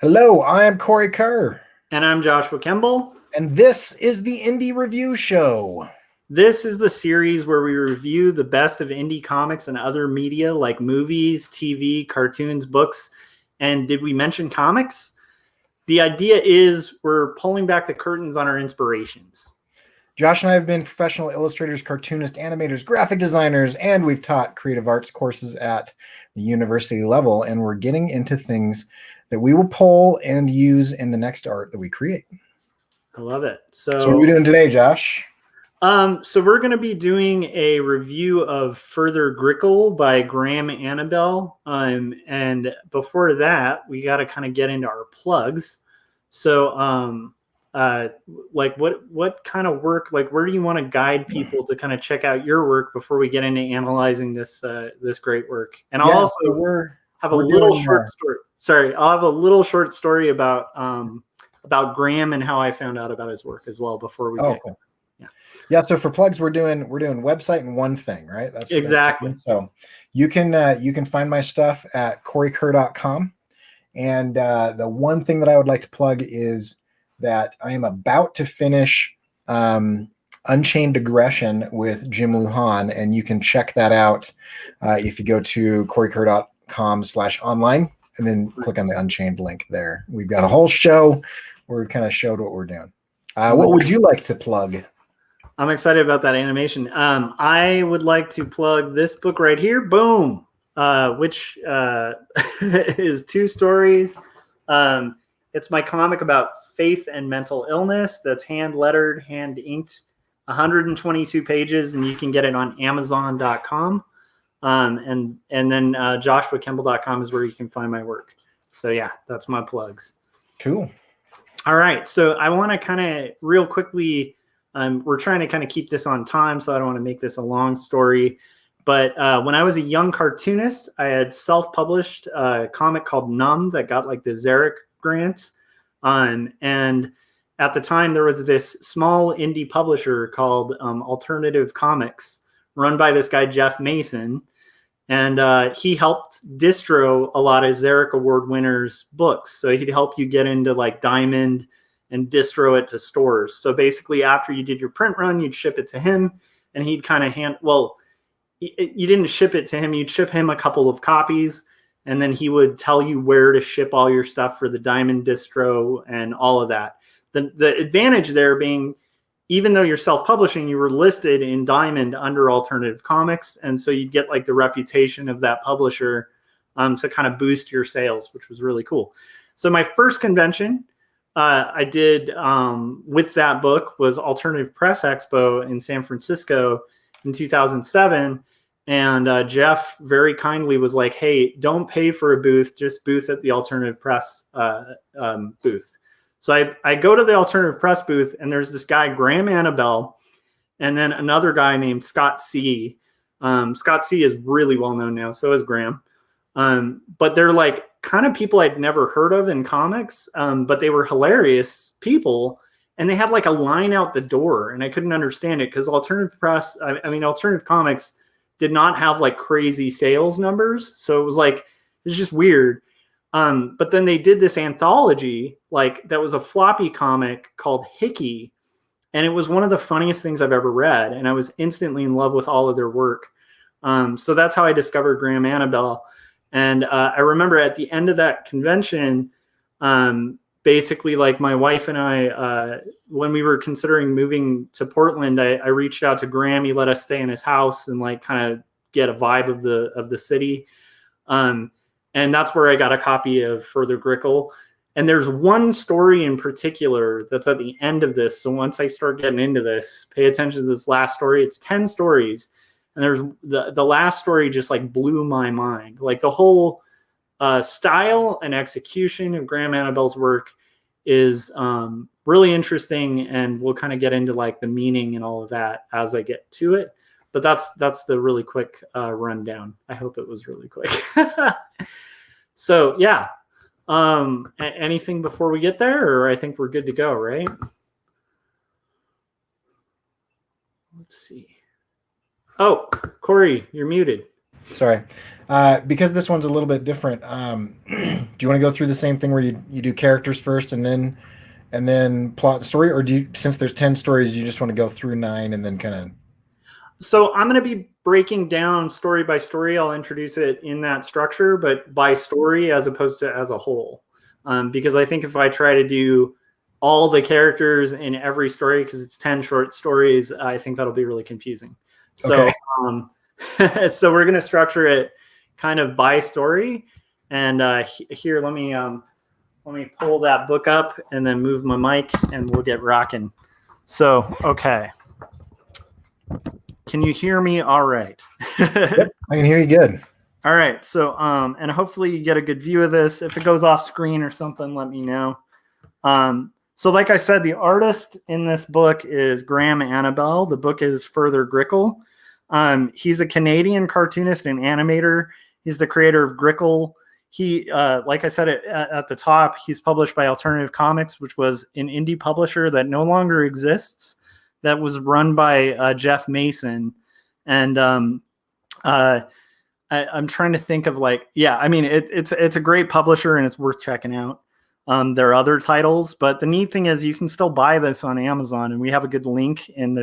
Hello, I am Corey Kerr, And I'm Joshua Kemble. and this is the Indie Review Show. This is the series where we review the best of indie comics and other media like movies, TV, cartoons, books. And did we mention comics? The idea is we're pulling back the curtains on our inspirations. Josh and I have been professional illustrators, cartoonists, animators, graphic designers, and we've taught creative arts courses at the university level, and we're getting into things that we will pull and use in the next art that we create. I love it. So what are we doing today, Josh? So we're going to be doing a review of Further Grickle by Graham Annable. And before that, we got to kind of get into our plugs. So, like what kind of work, like where do you want to guide people to kind of check out your work before we get into analyzing this great work? And I'll also have a little short story. Sorry, I'll have a little short story about Graham and how I found out about his work as well before we get. Cool. Yeah. So for plugs, we're doing website and one thing, right? That's exactly. So you can find my stuff at coreykerr.com. And the one thing that I would like to plug is that I am about to finish Unchained Aggression with Jim Lujan, and you can check that out if you go to coreykerr.com/online and then click on the Unchained link there. We've got a whole show where we kind of showed what we're doing. What would you like to plug? I'm excited about that animation. I would like to plug this book right here. Boom. Which is 2 stories. It's my comic about faith and mental illness that's hand lettered, hand inked, 122 pages, and you can get it on Amazon.com. And then JoshuaKemble.com is where you can find my work. So yeah, that's my plugs. Cool. All right. So I want to kind of real quickly, we're trying to kind of keep this on time, so I don't want to make this a long story. But when I was a young cartoonist, I had self-published a comic called Numb that got like the Zarek grant. And at the time, there was this small indie publisher called Alternative Comics, run by this guy, Jeff Mason. And he helped distro a lot of Zarek Award winners' books. So he'd help you get into like Diamond and distro it to stores. So basically, after you did your print run, you'd ship it to him, and he'd kind of you didn't ship it to him. You'd ship him a couple of copies, and then he would tell you where to ship all your stuff for the Diamond distro and all of that. The advantage there being, even though you're self-publishing, you were listed in Diamond under Alternative Comics, and so you'd get like the reputation of that publisher to kind of boost your sales, which was really cool. So my first convention I did with that book was Alternative Press Expo in San Francisco in 2007. And Jeff very kindly was like, hey, don't pay for a booth, just booth at the Alternative Press booth. So I go to the Alternative Press booth, and there's this guy, Graham Annable, and then another guy named Scott C. Scott C is really well known now, so is Graham. But they're like kind of people I'd never heard of in comics, but they were hilarious people. And they had like a line out the door, and I couldn't understand it because Alternative Press, Alternative Comics did not have like crazy sales numbers. So it was just weird. But then they did this anthology, like that was a floppy comic called Hickee. And it was one of the funniest things I've ever read. And I was instantly in love with all of their work. So that's how I discovered Graham Annable. And I remember at the end of that convention, basically like my wife and I, when we were considering moving to Portland, I reached out to Graham. He let us stay in his house and like kind of get a vibe of the city. And that's where I got a copy of Further Grickle. And there's one story in particular that's at the end of this. So once I start getting into this, pay attention to this last story. It's 10 stories. And there's the last story just like blew my mind. Like the whole style and execution of Graham Annable's work is really interesting, and we'll kind of get into like the meaning and all of that as I get to it. But that's the really quick rundown. I hope it was really quick. So yeah, anything before we get there, or I think we're good to go, right? Let's see. Oh, Corey, you're muted. Sorry. Because this one's a little bit different. Do you want to go through the same thing where you do characters first and then plot the story, or do you, since there's 10 stories, you just want to go through 9 and then kind of? So I'm going to be breaking down story by story. I'll introduce it in that structure, but by story as opposed to as a whole. Because I think if I try to do all the characters in every story, because it's 10 short stories, I think that'll be really confusing. So, Okay. So we're going to structure it kind of by story. And here, let me pull that book up and then move my mic and we'll get rocking. So, okay. Can you hear me all right? Yep, I can hear you good. All right. So, and hopefully you get a good view of this. If it goes off screen or something, let me know. So like I said, the artist in this book is Graham Annable. The book is Further Grickle. He's a Canadian cartoonist and animator. He's the creator of Grickle. He, like I said at the top, he's published by Alternative Comics, which was an indie publisher that no longer exists, that was run by Jeff Mason. And I'm trying to think of it's a great publisher and it's worth checking out. There are other titles, but the neat thing is you can still buy this on Amazon, and we have a good link on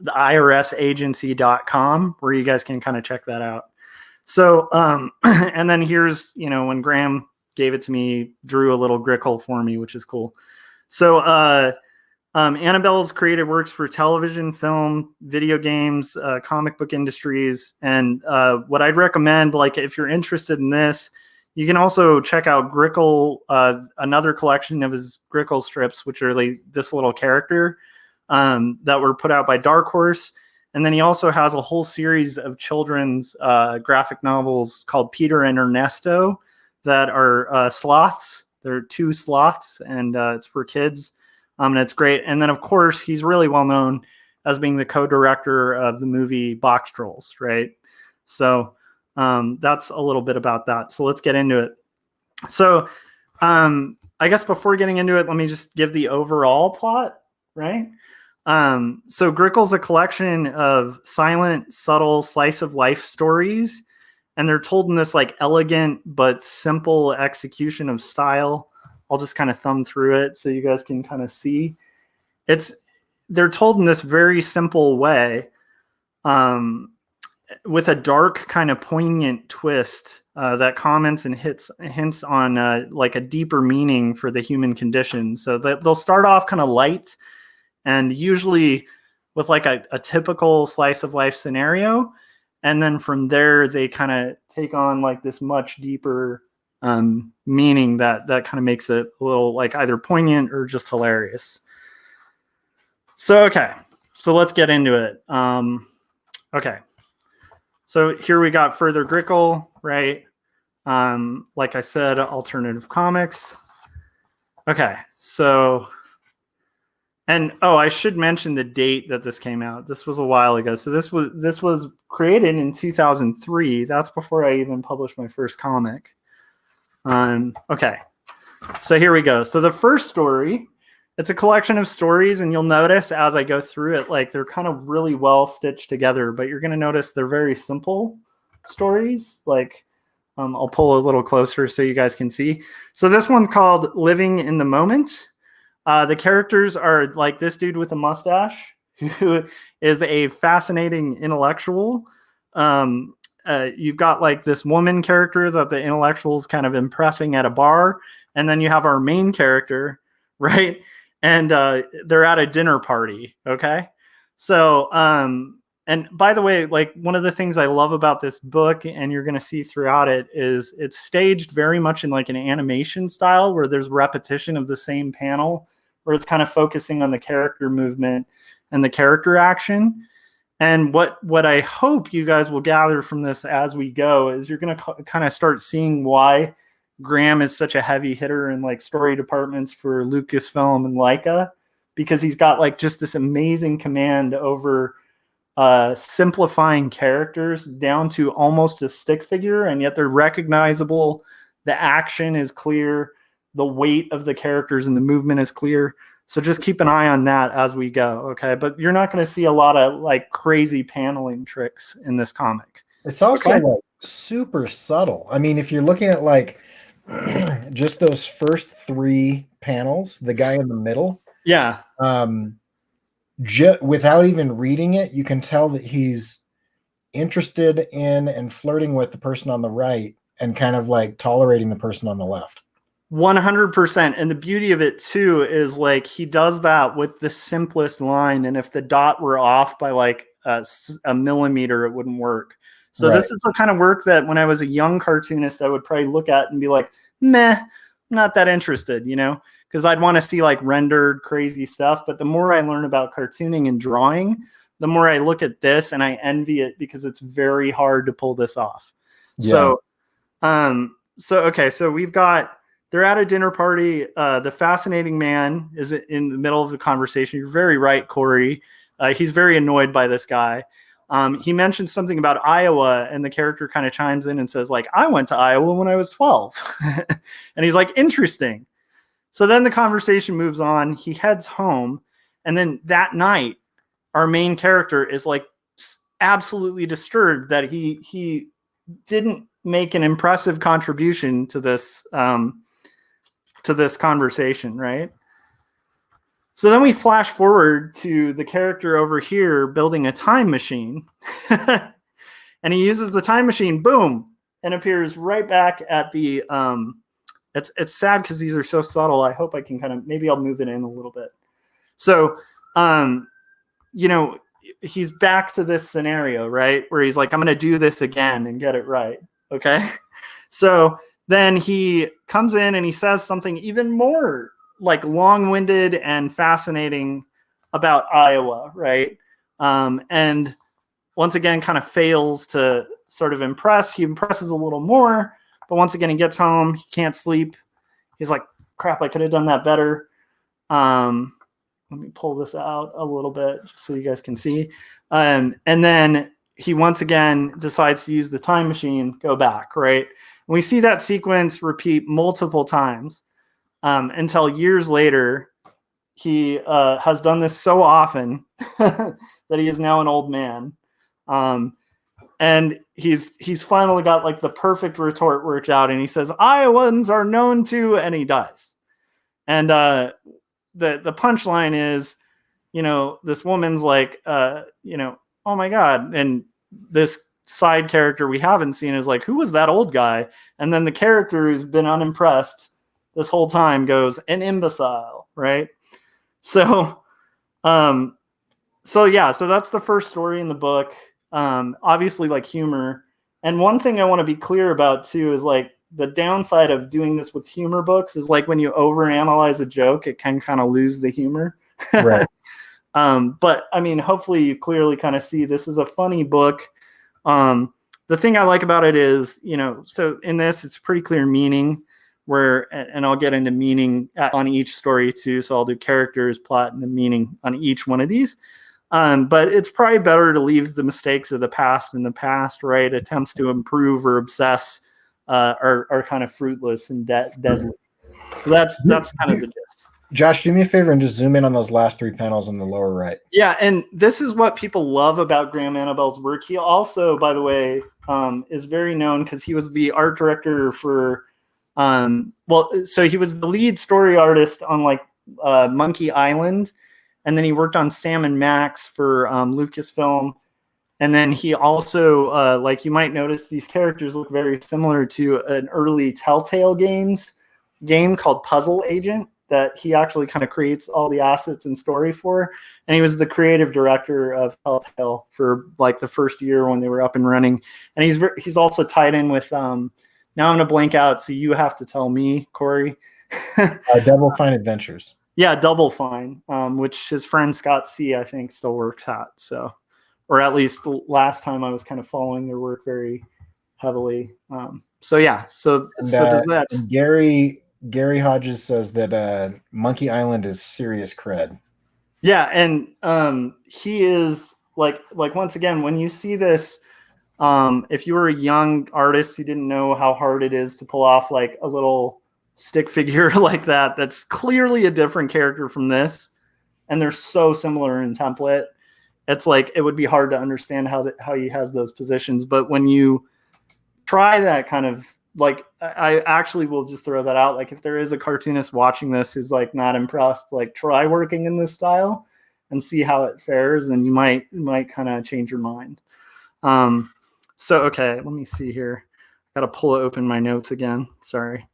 the irisagency.com where you guys can kind of check that out. So, and then here's, when Graham gave it to me, drew a little Grickle for me, which is cool. So, Annabelle's created works for television, film, video games, comic book industries. And what I'd recommend, like if you're interested in this, you can also check out Grickle, another collection of his Grickle strips, which are like this little character that were put out by Dark Horse. And then he also has a whole series of children's graphic novels called Peter and Ernesto that are sloths. There are 2 sloths, and it's for kids. And it's great. And then, of course, he's really well known as being the co-director of the movie Box Trolls, right? So that's a little bit about that. So let's get into it. So I guess before getting into it, let me just give the overall plot, right? So Grickle's a collection of silent, subtle, slice of life stories, and they're told in this like elegant but simple execution of style. I'll just kind of thumb through it so you guys can kind of see. They're told in this very simple way, with a dark kind of poignant twist that comments and hints on like a deeper meaning for the human condition. So they'll start off kind of light, and usually with like a typical slice of life scenario. And then from there, they kind of take on like this much deeper meaning that kind of makes it a little like either poignant or just hilarious. So, okay. So let's get into it. Okay. So here we got Further Grickle, right? Like I said, Alternative Comics. Okay. So, and I should mention the date that this came out. This was a while ago. So this was created in 2003. That's before I even published my first comic. Okay. So here we go. So the first story, it's a collection of stories, and you'll notice as I go through it, like they're kind of really well stitched together, but you're going to notice they're very simple stories. Like, I'll pull a little closer so you guys can see. So this one's called Living in the Moment. The characters are like this dude with a mustache who is a fascinating intellectual. You've got like this woman character that the intellectual is kind of impressing at a bar. And then you have our main character, right? And they're at a dinner party. Okay. So, and by the way, like one of the things I love about this book, and you're going to see throughout it, is it's staged very much in like an animation style where there's repetition of the same panel, where it's kind of focusing on the character movement and the character action. And what I hope you guys will gather from this as we go is you're going to kind of start seeing why Graham is such a heavy hitter in like story departments for Lucasfilm and Leica, because he's got like just this amazing command over simplifying characters down to almost a stick figure, and yet they're recognizable. The action is clear. The weight of the characters and the movement is clear. So just keep an eye on that as we go, okay? But you're not going to see a lot of like crazy paneling tricks in this comic. It's also like super subtle. I mean, if you're looking at like just those first 3 panels, the guy in the middle, yeah, without even reading it, you can tell that he's interested in and flirting with the person on the right and kind of like tolerating the person on the left. 100%. And the beauty of it too is like he does that with the simplest line, and if the dot were off by like a millimeter, it wouldn't work. So right. This is the kind of work that when I was a young cartoonist, I would probably look at and be like, meh, I'm not that interested, you know, because I'd want to see like rendered crazy stuff. But the more I learn about cartooning and drawing, the more I look at this and I envy it because it's very hard to pull this off. Yeah. So we've got, they're at a dinner party. The fascinating man is in the middle of the conversation. You're very right, Corey. He's very annoyed by this guy. He mentions something about Iowa, and the character kind of chimes in and says, like, I went to Iowa when I was 12. And he's like, interesting. So then the conversation moves on. He heads home. And then that night, our main character is like absolutely disturbed that he didn't make an impressive contribution to this conversation, right? So then we flash forward to the character over here building a time machine. And he uses the time machine, boom, and appears right back at the it's sad because these are so subtle. I hope I can kind of, maybe I'll move it in a little bit. So you know, he's back to this scenario, right? Where he's like, I'm going to do this again and get it right. Okay. So then he comes in and he says something even more like long-winded and fascinating about Iowa, right? And once again, kind of fails to sort of impress. He impresses a little more, but once again, he gets home, he can't sleep. He's like, crap, I could have done that better. Let me pull this out a little bit just so you guys can see. And then he once again decides to use the time machine, go back, right? And we see that sequence repeat multiple times until years later, he has done this so often that he is now an old man. And he's finally got like the perfect retort worked out, and he says, Iowans are known to, and he dies. And the punchline is, you know, this woman's like, you know, oh my God. And this side character we haven't seen is like, who was that old guy? And then the character who's been unimpressed this whole time goes, an imbecile, right? So, so that's the first story in the book. Obviously like humor. And one thing I want to be clear about too is like, the downside of doing this with humor books is like when you overanalyze a joke, it can kind of lose the humor. Right. But I mean, hopefully you clearly kind of see this is a funny book. The thing I like about it is, you know, so in this, it's pretty clear meaning and I'll get into meaning on each story too. So I'll do characters, plot, and the meaning on each one of these. But it's probably better to leave the mistakes of the past in the past, right? Attempts to improve or obsess are kind of fruitless and deadly. So that's kind of the gist. Josh, do me a favor and just zoom in on those last 3 panels in the lower right. Yeah, and this is what people love about Graham Annabelle's work. He also, by the way, is very known because he was the art director for, so he was the lead story artist on like Monkey Island, and then he worked on Sam and Max for Lucasfilm. And then he also, like you might notice, these characters look very similar to an early Telltale game called Puzzle Agent that he actually kind of creates all the assets and story for. And he was the creative director of Telltale for like the first year when they were up and running. And he's also tied in with, now I'm going to blank out, so you have to tell me, Corey. Double Fine Adventures. Yeah, Double Fine, which his friend Scott C., I think, still works at. So. Or at least the last time I was kind of following their work very heavily. So does that. And Gary Hodges says that Monkey Island is serious cred. Yeah, and he is like once again, when you see this, if you were a young artist who didn't know how hard it is to pull off like a little stick figure like that that's clearly a different character from this, and they're so similar in template. It's like it would be hard to understand how he has those positions. But when you try that kind of like, I actually will just throw that out. Like if there is a cartoonist watching this who's like not impressed, like try working in this style and see how it fares, and you might kind of change your mind. So okay, let me see here. Got to pull open my notes again. Sorry.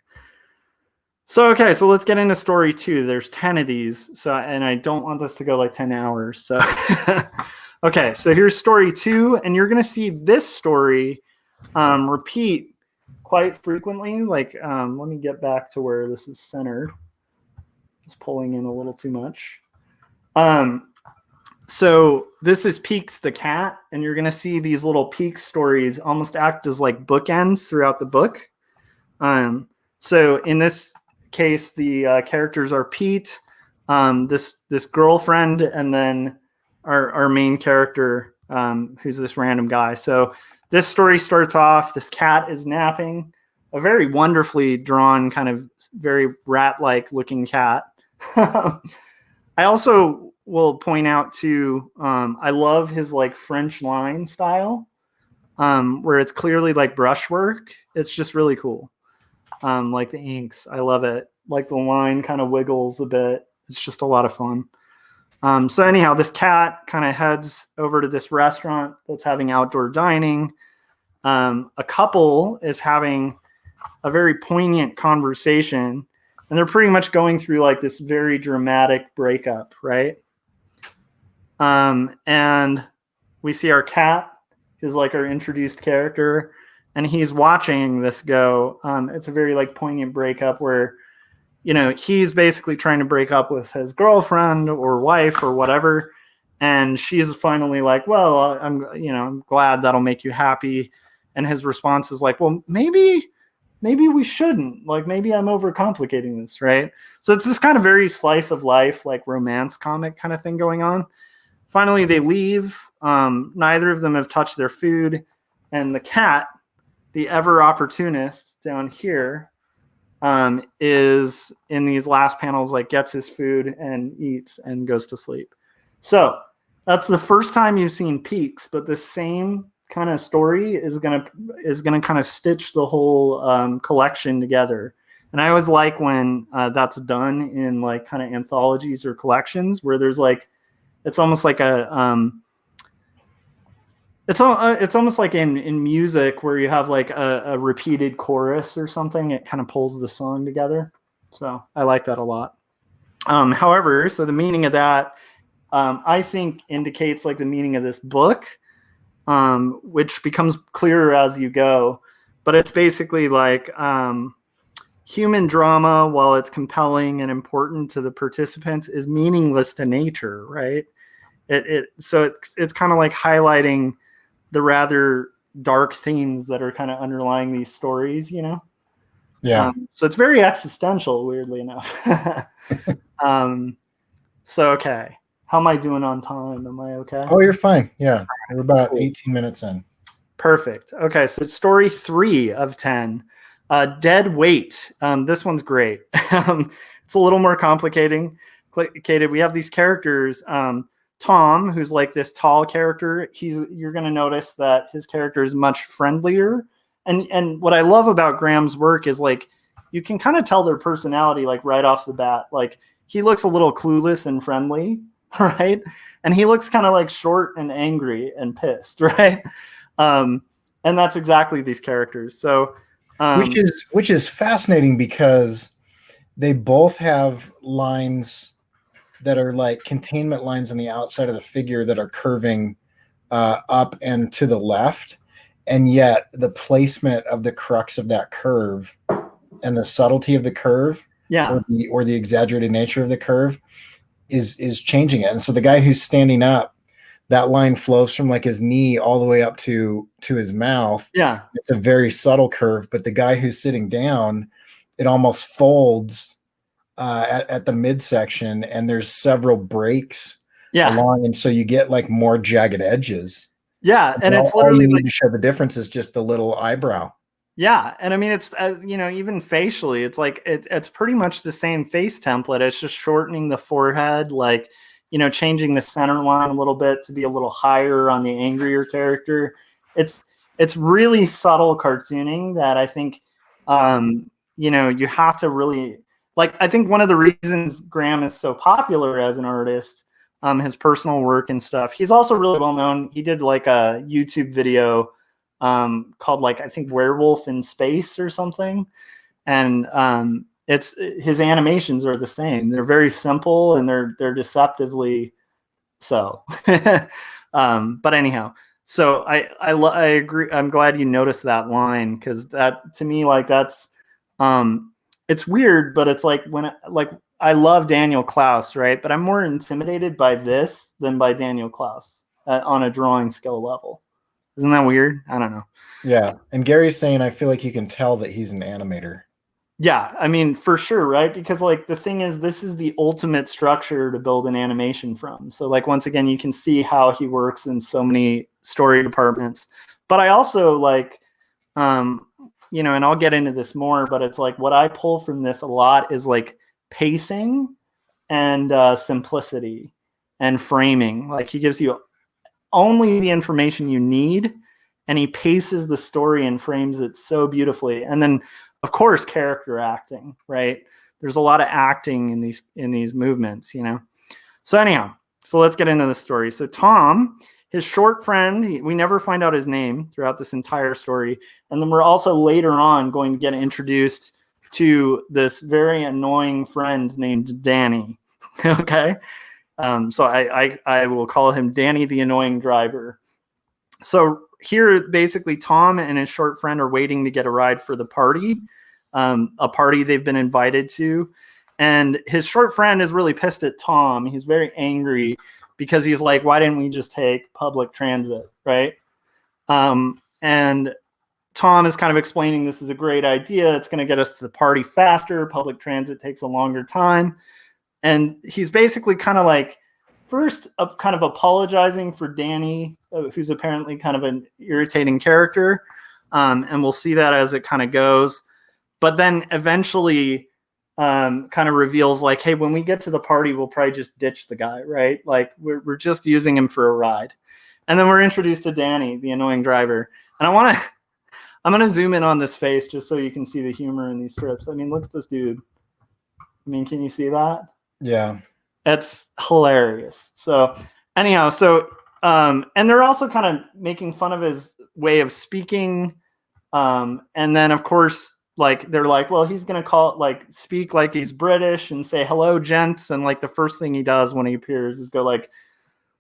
So okay, so let's get into story 2. There's 10 of these, so and I don't want this to go like 10 hours. So okay, so here's story 2, and you're gonna see this story repeat quite frequently. Like let me get back to where this is centered. Just pulling in a little too much. So this is Peeks the cat, and you're gonna see these little Peeks stories almost act as like bookends throughout the book. So in this case, the characters are Pete, this girlfriend, and then our main character, who's this random guy. So this story starts off, this cat is napping, a very wonderfully drawn, kind of very rat-like looking cat. I also will point out too, I love his like French line style, where it's clearly like brushwork. It's just really cool. Like the inks, I love it. Like the line kind of wiggles a bit. It's just a lot of fun. So anyhow, this cat kind of heads over to this restaurant that's having outdoor dining. A couple is having a very poignant conversation, and they're pretty much going through like this very dramatic breakup, right? And we see our cat, who's like our introduced character, and he's watching this go. It's a very like poignant breakup where, you know, he's basically trying to break up with his girlfriend or wife or whatever, and she's finally like, well, I'm glad that'll make you happy. And his response is like, well, maybe we shouldn't. Like, maybe I'm overcomplicating this, right? So it's this kind of very slice of life, like romance comic kind of thing going on. Finally, they leave. Neither of them have touched their food, and the cat, the ever opportunist down here, is in these last panels, like gets his food and eats and goes to sleep. So that's the first time you've seen Peeks, but the same kind of story is gonna kind of stitch the whole collection together. And I always like when that's done in like kind of anthologies or collections where there's like, it's almost like a it's almost like in music where you have like a repeated chorus or something. It kind of pulls the song together. So I like that a lot. However, so the meaning of that, I think indicates like the meaning of this book, which becomes clearer as you go. But it's basically like human drama, while it's compelling and important to the participants, is meaningless to nature, right? So it's kind of like highlighting the rather dark themes that are kind of underlying these stories, you know? Yeah. So it's very existential, weirdly enough. So, okay. How am I doing on time? Am I okay? Oh, you're fine. Yeah. We're about 18 minutes in. Perfect. Okay. So story 3 of 10, Dead Weight. This one's great. It's a little more complicated. We have these characters, Tom, who's like this tall character. You're going to notice that his character is much friendlier. And what I love about Graham's work is like, you can kind of tell their personality, like right off the bat. Like he looks a little clueless and friendly, right? And he looks kind of like short and angry and pissed, right? And that's exactly these characters. So, which is fascinating because they both have lines that are like containment lines on the outside of the figure that are curving up and to the left. And yet the placement of the crux of that curve and the subtlety of the curve, or the exaggerated nature of the curve is changing it. And so the guy who's standing up, that line flows from like his knee all the way up to his mouth. Yeah. It's a very subtle curve, but the guy who's sitting down, it almost folds at the midsection, and there's several breaks along, and so you get like more jagged edges. Yeah, and it's all literally you need like, to show the difference is just the little eyebrow. Yeah, and I mean it's even facially, it's like it's pretty much the same face template. It's just shortening the forehead, like changing the center line a little bit to be a little higher on the angrier character. It's really subtle cartooning that I think you have to really like. I think one of the reasons Graham is so popular as an artist, his personal work and stuff. He's also really well known. He did like a YouTube video called like I think Werewolf in Space or something, and it's his animations are the same. They're very simple and they're deceptively so. But anyhow, so I agree. I'm glad you noticed that line because that to me like that's it's weird, but it's like when like I love Daniel Klaus, right? But I'm more intimidated by this than by Daniel Klaus on a drawing skill level. Isn't that weird? I don't know. Yeah. And Gary's saying, I feel like you can tell that he's an animator. Yeah, I mean, for sure, right? Because like the thing is, this is the ultimate structure to build an animation from. So like, once again, you can see how he works in so many story departments. But I also like, and I'll get into this more, but it's like what I pull from this a lot is like pacing and simplicity and framing. Like he gives you only the information you need, and he paces the story and frames it so beautifully. And then, of course, character acting, right? There's a lot of acting in these movements, So anyhow, so let's get into the story. So Tom, his short friend, we never find out his name throughout this entire story. And then we're also later on going to get introduced to this very annoying friend named Danny. Okay. So I will call him Danny the annoying driver. So here, basically, Tom and his short friend are waiting to get a ride for the party, a party they've been invited to. And his short friend is really pissed at Tom. He's very angry because he's like, why didn't we just take public transit, right? And Tom is kind of explaining this is a great idea. It's going to get us to the party faster. Public transit takes a longer time. And he's basically kind of like, first, kind of apologizing for Danny, who's apparently kind of an irritating character. And we'll see that as it kind of goes. But then eventually kind of reveals like, hey, when we get to the party, we'll probably just ditch the guy, right? Like we're just using him for a ride. And then we're introduced to Danny, the annoying driver. And I'm going to zoom in on this face just so you can see the humor in these strips. I mean, look at this dude. I mean, can you see that? Yeah. It's hilarious. So anyhow, and they're also kind of making fun of his way of speaking. And then of course, like they're like, well, he's gonna speak like he's British and say hello, gents. And like the first thing he does when he appears is go like,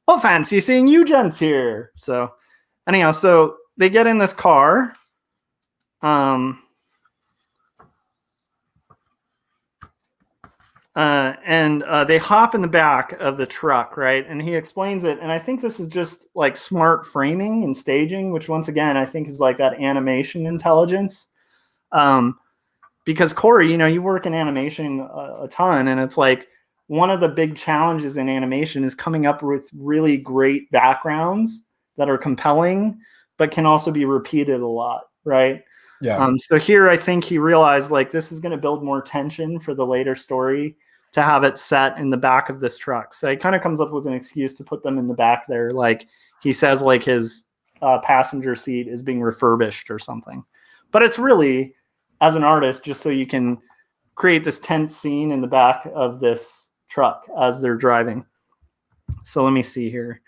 oh, fancy seeing you gents here. So anyhow, so they get in this car. And they hop in the back of the truck, right? And he explains it. And I think this is just like smart framing and staging, which once again, I think is like that animation intelligence. Because Corey, you work in animation a ton, and it's like one of the big challenges in animation is coming up with really great backgrounds that are compelling, but can also be repeated a lot, right? Yeah. So here, I think he realized like this is going to build more tension for the later story to have it set in the back of this truck. So he kind of comes up with an excuse to put them in the back there. Like he says, like his passenger seat is being refurbished or something. But it's really, as an artist, just so you can create this tense scene in the back of this truck as they're driving. So let me see here.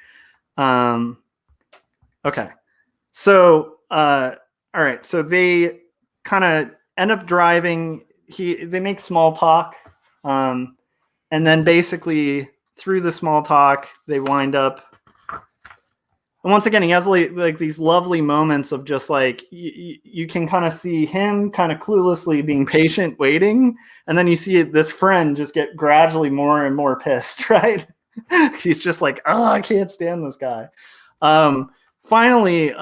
Okay. So, all right. So they kind of end up driving. They make small talk. And then basically through the small talk, they wind up. And once again, he has like these lovely moments of just like, you can kind of see him kind of cluelessly being patient, waiting. And then you see this friend just get gradually more and more pissed, right? He's just like, oh, I can't stand this guy. Finally,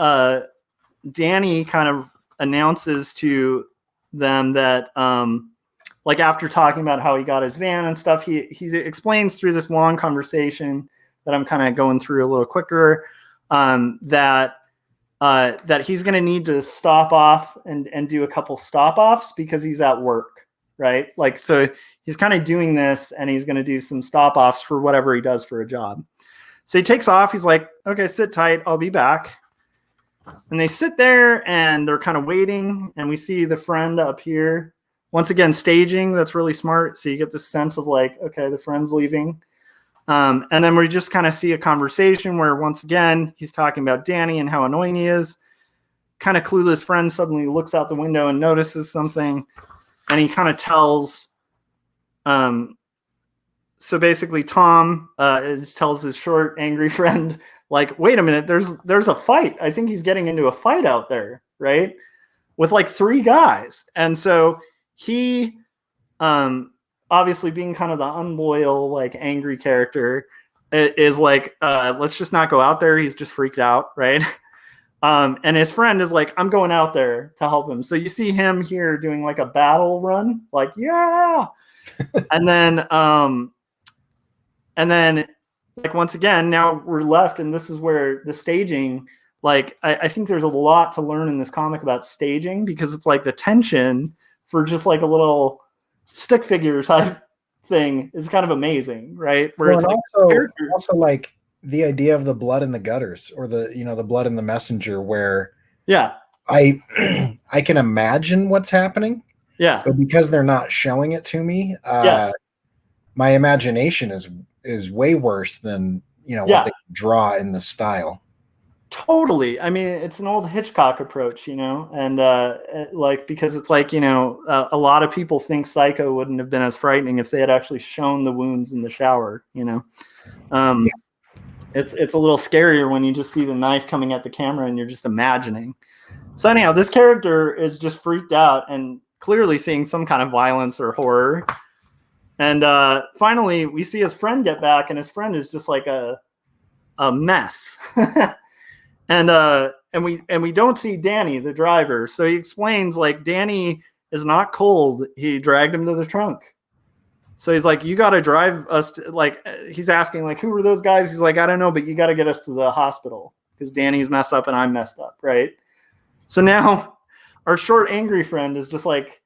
Danny kind of announces to them that, like after talking about how he got his van and stuff, he explains through this long conversation that I'm kind of going through a little quicker, that that he's going to need to stop off and do a couple stop offs because he's at work, right? Like, so he's kind of doing this and he's going to do some stop offs for whatever he does for a job. So he takes off. He's like, okay, sit tight. I'll be back. And they sit there and they're kind of waiting. And we see the friend up here. Once again, staging. That's really smart. So you get this sense of like, okay, the friend's leaving. And then we just kind of see a conversation where once again, he's talking about Danny and how annoying he is. Kind of clueless friend suddenly looks out the window and notices something. And he kind of tells, so basically Tom tells his short, angry friend, like, wait a minute, there's a fight. I think he's getting into a fight out there, right? With like 3 guys. And so he, obviously being kind of the unloyal, like angry character, is like, let's just not go out there. He's just freaked out, right? And his friend is like, I'm going out there to help him. So you see him here doing like a battle run, like, yeah. and then like, once again, now we're left, and this is where the staging, like, I think there's a lot to learn in this comic about staging, because it's like the tension for just like a little stick figure type thing is kind of amazing, right? Where well, it's like also like the idea of the blood in the gutters, or the, you know, the blood in the messenger, where I can imagine what's happening, but because they're not showing it to me, my imagination is way worse than, you know, what they draw in the style. Totally. I mean, it's an old Hitchcock approach, you know, and like, because it's like, you know, a lot of people think Psycho wouldn't have been as frightening if they had actually shown the wounds in the shower, you know. It's a little scarier when you just see the knife coming at the camera and you're just imagining. So anyhow, this character is just freaked out and clearly seeing some kind of violence or horror. And finally, we see his friend get back, and his friend is just like a mess. And we don't see Danny, the driver. So he explains, like, Danny is not cold. He dragged him to the trunk. So he's like, you got to drive us to, like, he's asking, like, who were those guys? He's like, I don't know, but you got to get us to the hospital because Danny's messed up and I'm messed up, right? So now our short, angry friend is just like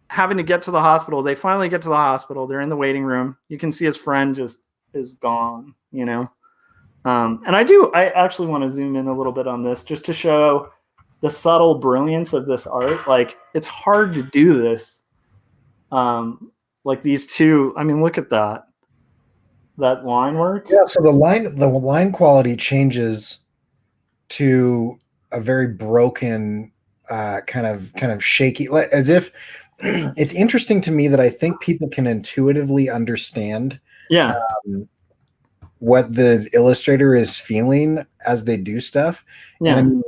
having to get to the hospital. They finally get to the hospital. They're in the waiting room. You can see his friend just is gone, you know? And I actually want to zoom in a little bit on this just to show the subtle brilliance of this art. Like, it's hard to do this. Like these two, I mean, look at that line work. Yeah. So the line quality changes to a very broken, kind of shaky, as if it's interesting to me that I think people can intuitively understand what the illustrator is feeling as they do stuff. And I mean,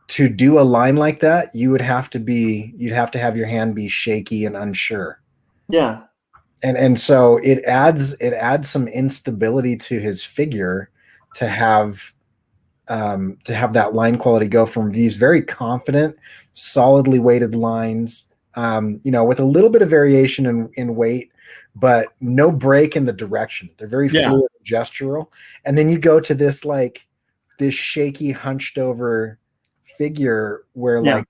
to do a line like that, you'd have to have your hand be shaky and unsure. Yeah. And so it adds some instability to his figure to have that line quality go from these very confident, solidly weighted lines, you know, with a little bit of variation in weight, but no break in the direction. They're very fluid and gestural. And then you go to this shaky, hunched over figure where like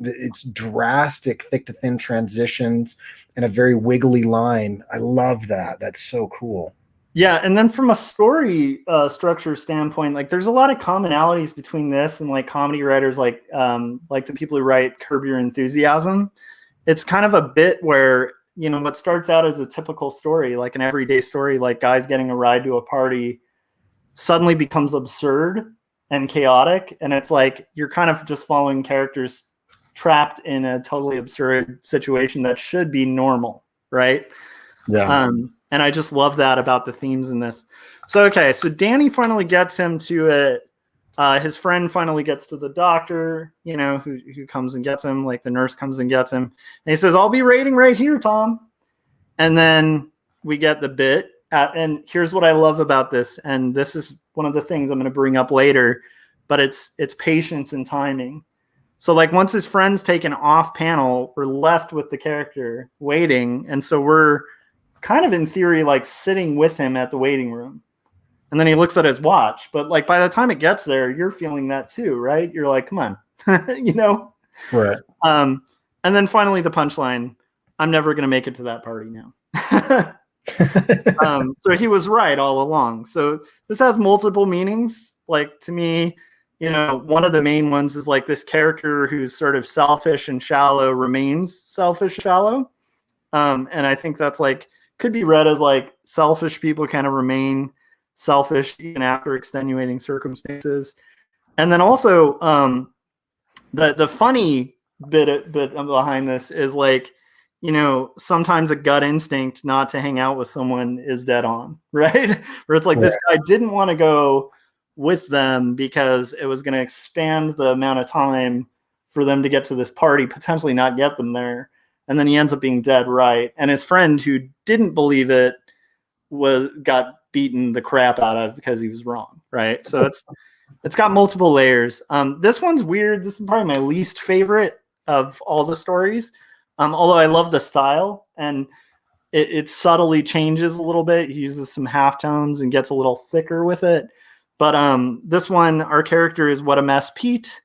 it's drastic thick to thin transitions and a very wiggly line. I love that. That's so cool. Yeah, and then from a story structure standpoint, like there's a lot of commonalities between this and like comedy writers like the people who write Curb Your Enthusiasm. It's kind of a bit where, you know, what starts out as a typical story, like an everyday story, like guys getting a ride to a party, suddenly becomes absurd and chaotic. And it's like you're kind of just following characters trapped in a totally absurd situation that should be normal, right? Yeah. And I just love that about the themes in this. So, okay, so Danny finally gets him to his friend finally gets to the doctor, you know, who comes and gets him, like the nurse comes and gets him. And he says, I'll be waiting right here, Tom. And then we get the bit. And here's what I love about this. And this is one of the things I'm going to bring up later, but it's patience and timing. So like once his friend's taken off panel, we're left with the character waiting. And so we're kind of in theory, like sitting with him at the waiting room. And then he looks at his watch. But like by the time it gets there, you're feeling that too, right? You're like, come on, you know? Right. And then finally the punchline, I'm never going to make it to that party now. So he was right all along. So this has multiple meanings. Like to me, you know, one of the main ones is like this character who's sort of selfish and shallow remains selfish, shallow. And I think that's like, could be read as like selfish people kind of remain selfish even after extenuating circumstances. And then also the funny bit behind this is like, you know, sometimes a gut instinct not to hang out with someone is dead on, right? Where it's like this guy didn't want to go with them because it was going to expand the amount of time for them to get to this party, potentially not get them there. And then he ends up being dead right. And his friend who didn't believe it got beaten the crap out of because he was wrong, right? So it's got multiple layers. This one's weird. This is probably my least favorite of all the stories. Although I love the style and it subtly changes a little bit. He uses some halftones and gets a little thicker with it. But this one, our character is What a Mess Pete.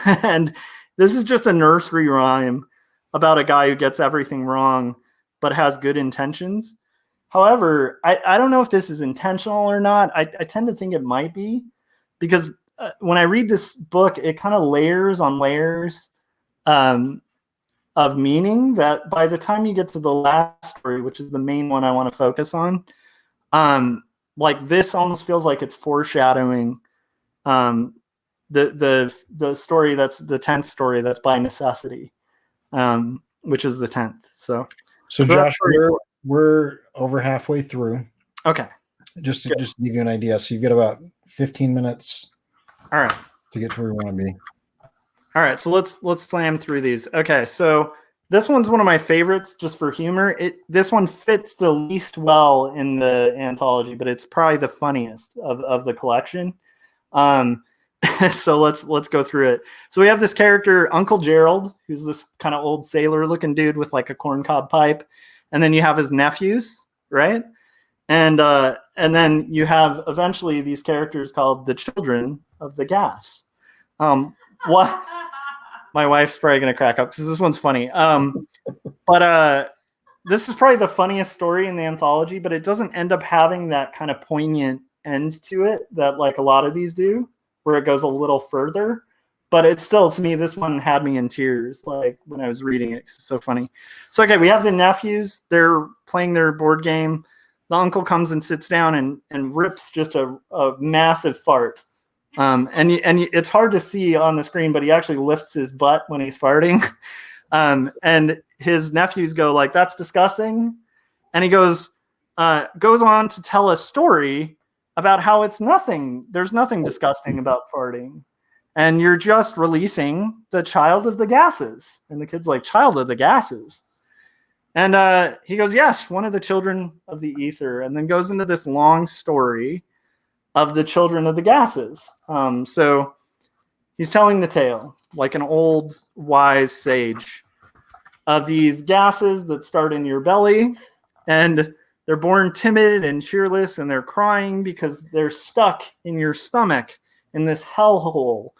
And this is just a nursery rhyme about a guy who gets everything wrong, but has good intentions. However, I don't know if this is intentional or not. I tend to think it might be, because when I read this book, it kind of layers on layers of meaning that by the time you get to the last story, which is the main one I want to focus on, like this almost feels like it's foreshadowing the story that's the 10th story that's by necessity, which is the 10th. So Josh, we're over halfway through. Okay. Just to give you an idea. So you've got about 15 minutes. All right. To get to where we want to be. All right. So let's slam through these. Okay. So this one's one of my favorites just for humor. This one fits the least well in the anthology, but it's probably the funniest of the collection. So let's go through it. So we have this character, Uncle Gerald, who's this kind of old sailor looking dude with like a corncob pipe. And then you have his nephews, right? And then you have eventually these characters called the Children of the Gas. What? My wife's probably going to crack up because this one's funny. But this is probably the funniest story in the anthology, but it doesn't end up having that kind of poignant end to it that like a lot of these do, where it goes a little further. But it's still, to me, this one had me in tears, like when I was reading it. 'Cause it's so funny. So, okay, we have the nephews. They're playing their board game. The uncle comes and sits down and rips just a massive fart. And it's hard to see on the screen, but he actually lifts his butt when he's farting. And his nephews go like, "That's disgusting." And he goes on to tell a story about how it's nothing. There's nothing disgusting about farting. And you're just releasing the child of the gases. And the kid's like, "Child of the gases?" And he goes, "Yes, one of the children of the ether." And then goes into this long story of the children of the gases. So he's telling the tale, like an old wise sage, of these gases that start in your belly. And they're born timid and cheerless, and they're crying because they're stuck in your stomach in this hellhole.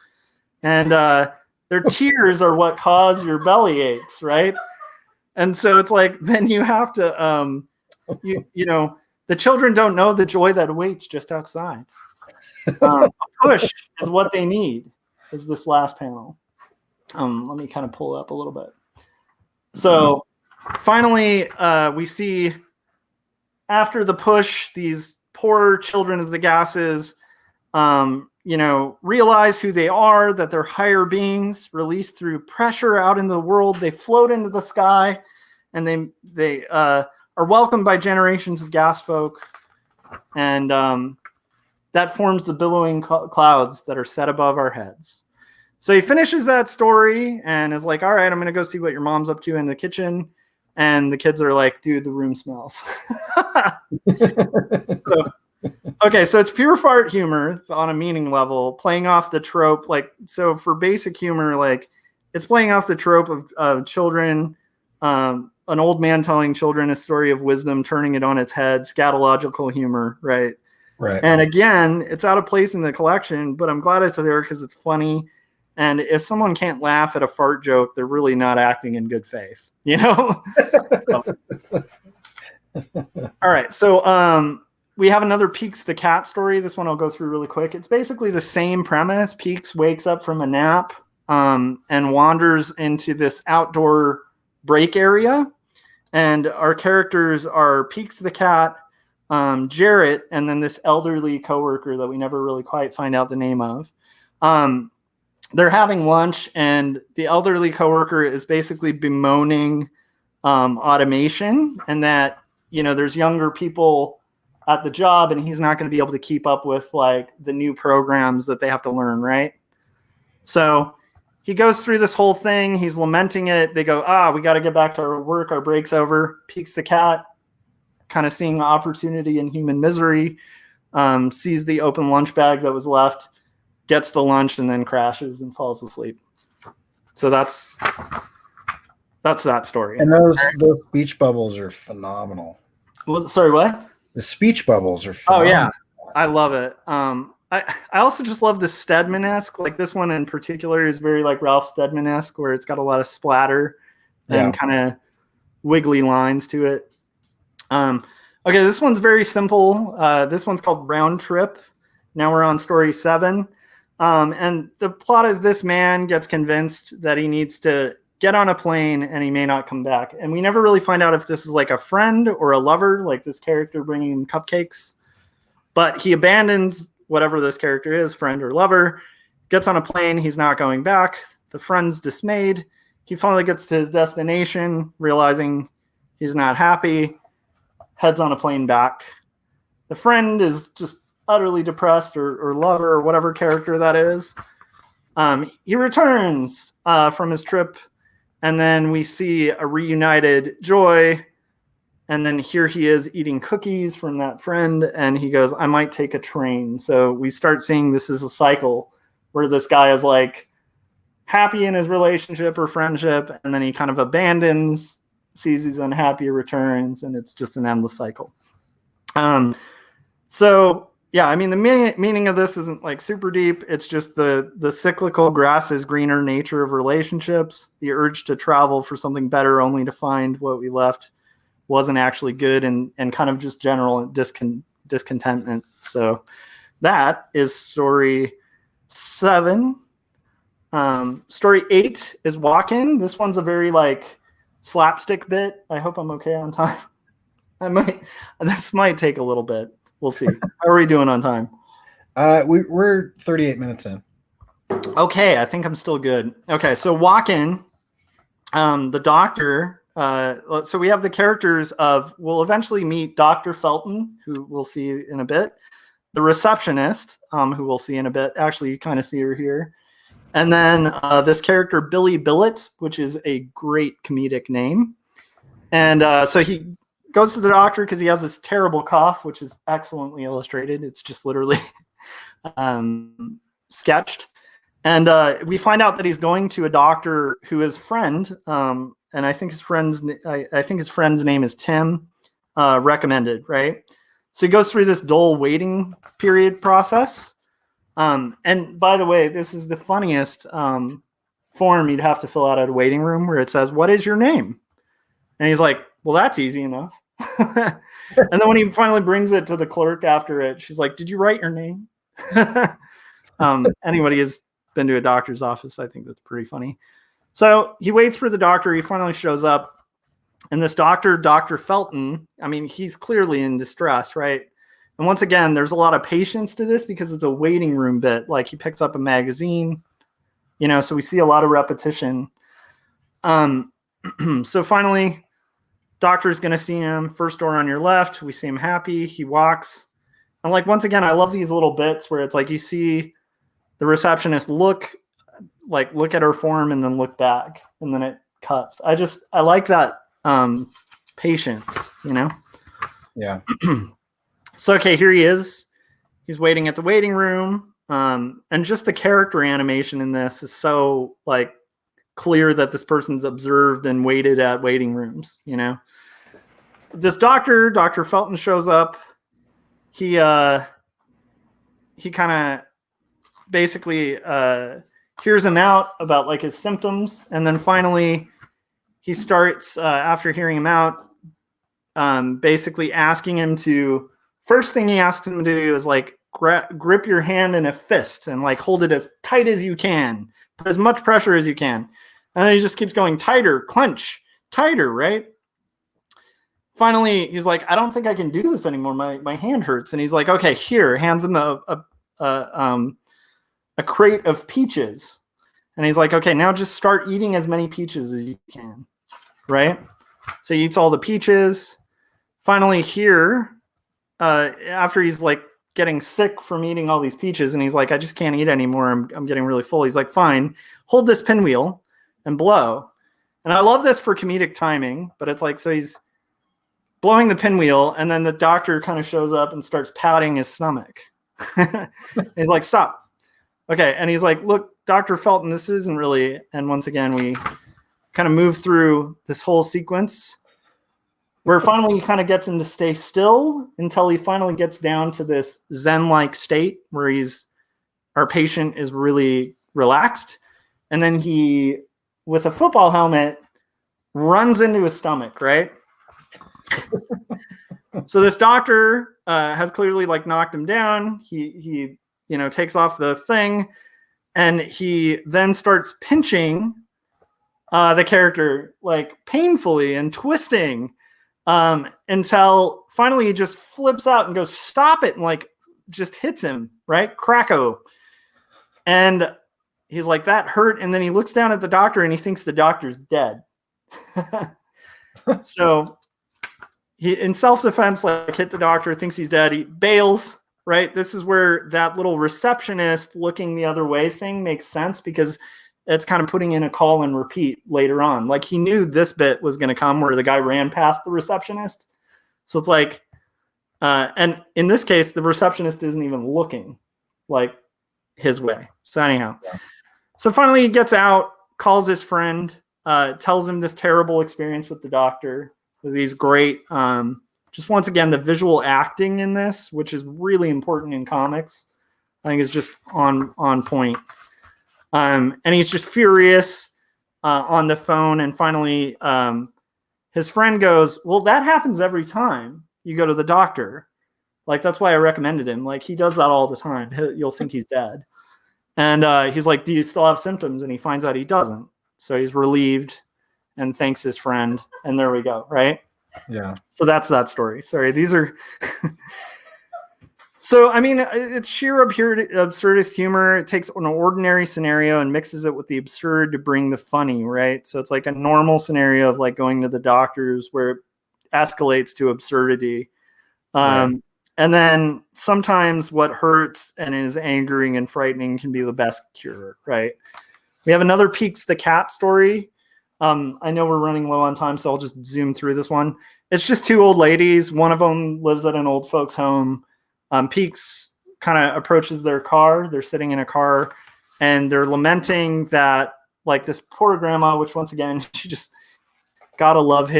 And their tears are what cause your belly aches, right? And so it's like, then you have to, you know, the children don't know the joy that awaits just outside. A push is what they need, is this last panel. Let me kind of pull it up a little bit. So finally, we see after the push, these poor children of the gases, you know, realize who they are, that they're higher beings released through pressure out in the world. They float into the sky, and they are welcomed by generations of gas folk. And that forms the billowing clouds that are set above our heads. So he finishes that story and is like, "All right, I'm going to go see what your mom's up to in the kitchen." And the kids are like, "Dude, the room smells." So it's pure fart humor on a meaning level, playing off the trope. Like, so for basic humor, like it's playing off the trope of children, an old man telling children a story of wisdom, turning it on its head, scatological humor, right? Right. And again, it's out of place in the collection, but I'm glad it's there because it's funny. And if someone can't laugh at a fart joke, they're really not acting in good faith, you know? All right. So we have another Peeks the cat story. This one I'll go through really quick. It's basically the same premise. Peeks wakes up from a nap and wanders into this outdoor break area. And our characters are Peeks the cat, Jarrett, and then this elderly coworker that we never really quite find out the name of. They're having lunch, and the elderly coworker is basically bemoaning automation and that, you know, there's younger people at the job and he's not going to be able to keep up with like the new programs that they have to learn, right? So he goes through this whole thing. He's lamenting it. They go, we got to get back to our work. Our break's over. Peeks the cat, kind of seeing opportunity in human misery, sees the open lunch bag that was left, gets the lunch, and then crashes and falls asleep. So that's that story. And those speech bubbles are phenomenal. Well, sorry, what? The speech bubbles are phenomenal. Oh, yeah. I love it. I also just love the Stedman-esque. Like this one in particular is very like Ralph Steadman-esque, where it's got a lot of splatter and kind of wiggly lines to it. Okay, this one's very simple. This one's called Round Trip. Now we're on story 7. And the plot is this man gets convinced that he needs to get on a plane and he may not come back. And we never really find out if this is like a friend or a lover, like this character bringing him cupcakes. But he abandons whatever this character is, friend or lover, gets on a plane. He's not going back. The friend's dismayed. He finally gets to his destination, realizing he's not happy, heads on a plane back. The friend is just utterly depressed, or lover, or whatever character that is. He returns from his trip, and then we see a reunited Joy. And then here he is eating cookies from that friend, and he goes, I might take a train. So we start seeing this is a cycle where this guy is like happy in his relationship or friendship, and then he kind of abandons, sees he's unhappy, returns, and it's just an endless cycle. So yeah, I mean, the meaning of this isn't like super deep. It's just the cyclical grass is greener nature of relationships, the urge to travel for something better only to find what we left wasn't actually good, and kind of just general discontentment. So that is story 7. Story 8 is Walk-In. This one's a very like slapstick bit. I hope I'm okay on time. This might take a little bit. We'll see. How are we doing on time? We're 38 minutes in. Okay, I think I'm still good. Okay, so Walk-In, the doctor. So we have the characters of, we'll eventually meet Dr. Felton, who we'll see in a bit, the receptionist, who we'll see in a bit. Actually, you kind of see her here. And then this character, Billy Billet, which is a great comedic name. And so he goes to the doctor because he has this terrible cough, which is excellently illustrated. It's just literally sketched. And we find out that he's going to a doctor who is friend, and I think his friend's name is Tim, recommended, right? So he goes through this dull waiting period process. And by the way, this is the funniest form you'd have to fill out at a waiting room, where it says, "What is your name?" And he's like, "Well, that's easy enough." And then when he finally brings it to the clerk after it, she's like, "Did you write your name?" Anybody who's been to a doctor's office, I think that's pretty funny. So he waits for the doctor. He finally shows up. And this doctor, Dr. Felton, I mean, he's clearly in distress, right? And once again, there's a lot of patience to this because it's a waiting room bit. Like he picks up a magazine, so we see a lot of repetition. So finally, doctor's going to see him. First door on your left. We see him happy. He walks. And like, once again, I love these little bits where it's like you see the receptionist look at her form and then look back, and then it cuts. I like that patience, Yeah. So, okay, here he is. He's waiting at the waiting room. And just the character animation in this is so like clear that this person's observed and waited at waiting rooms, This Dr. Felton shows up. He he kind of basically hears him out about like his symptoms, and then finally he starts after hearing him out, basically asking him to. First thing he asks him to do is like grip your hand in a fist and like hold it as tight as you can, put as much pressure as you can, and then he just keeps going tighter, clench, tighter, right? Finally, he's like, I don't think I can do this anymore. My hand hurts, and he's like, okay, here, hands him a crate of peaches, and he's like, okay, now just start eating as many peaches as you can, right? So he eats all the peaches. Finally, here. After he's like getting sick from eating all these peaches, and he's like, I just can't eat anymore. I'm getting really full. He's like, fine, hold this pinwheel and blow. And I love this for comedic timing, but it's like, so he's blowing the pinwheel, and then the doctor kind of shows up and starts patting his stomach. He's like, stop. Okay. And he's like, look, Dr. Felton, this isn't really, and once again, we kind of move through this whole sequence where finally he kind of gets him to stay still until he finally gets down to this Zen-like state where our patient is really relaxed. And then he, with a football helmet, runs into his stomach, right? So this doctor has clearly like knocked him down. He takes off the thing, and he then starts pinching the character like painfully and twisting. Until finally he just flips out and goes, stop it, and like just hits him, right? Cracko. And he's like, that hurt. And then he looks down at the doctor and he thinks the doctor's dead. So he, in self-defense, like hit the doctor, thinks he's dead. He bails, right? This is where that little receptionist looking the other way thing makes sense, because it's kind of putting in a call and repeat later on. Like he knew this bit was going to come where the guy ran past the receptionist. So it's like, and in this case, the receptionist isn't even looking like his way. So anyhow, So finally he gets out, calls his friend, tells him this terrible experience with the doctor, with these great, just once again, the visual acting in this, which is really important in comics, I think is just on point. And he's just furious on the phone. And finally, his friend goes, well, that happens every time you go to the doctor. Like, that's why I recommended him. Like, he does that all the time. You'll think he's dead. And he's like, do you still have symptoms? And he finds out he doesn't. So he's relieved and thanks his friend. And there we go, right? Yeah. So that's that story. Sorry, these are... So, I mean, it's sheer absurdist humor. It takes an ordinary scenario and mixes it with the absurd to bring the funny, right? So it's like a normal scenario of like going to the doctors where it escalates to absurdity. Right. And then sometimes what hurts and is angering and frightening can be the best cure, right? We have another Peeks the Cat story. I know we're running low on time, so I'll just zoom through this one. It's just two old ladies. One of them lives at an old folks' home. Peeks kind of approaches their car. They're sitting in a car and they're lamenting that like this poor grandma, which once again, she just gotta love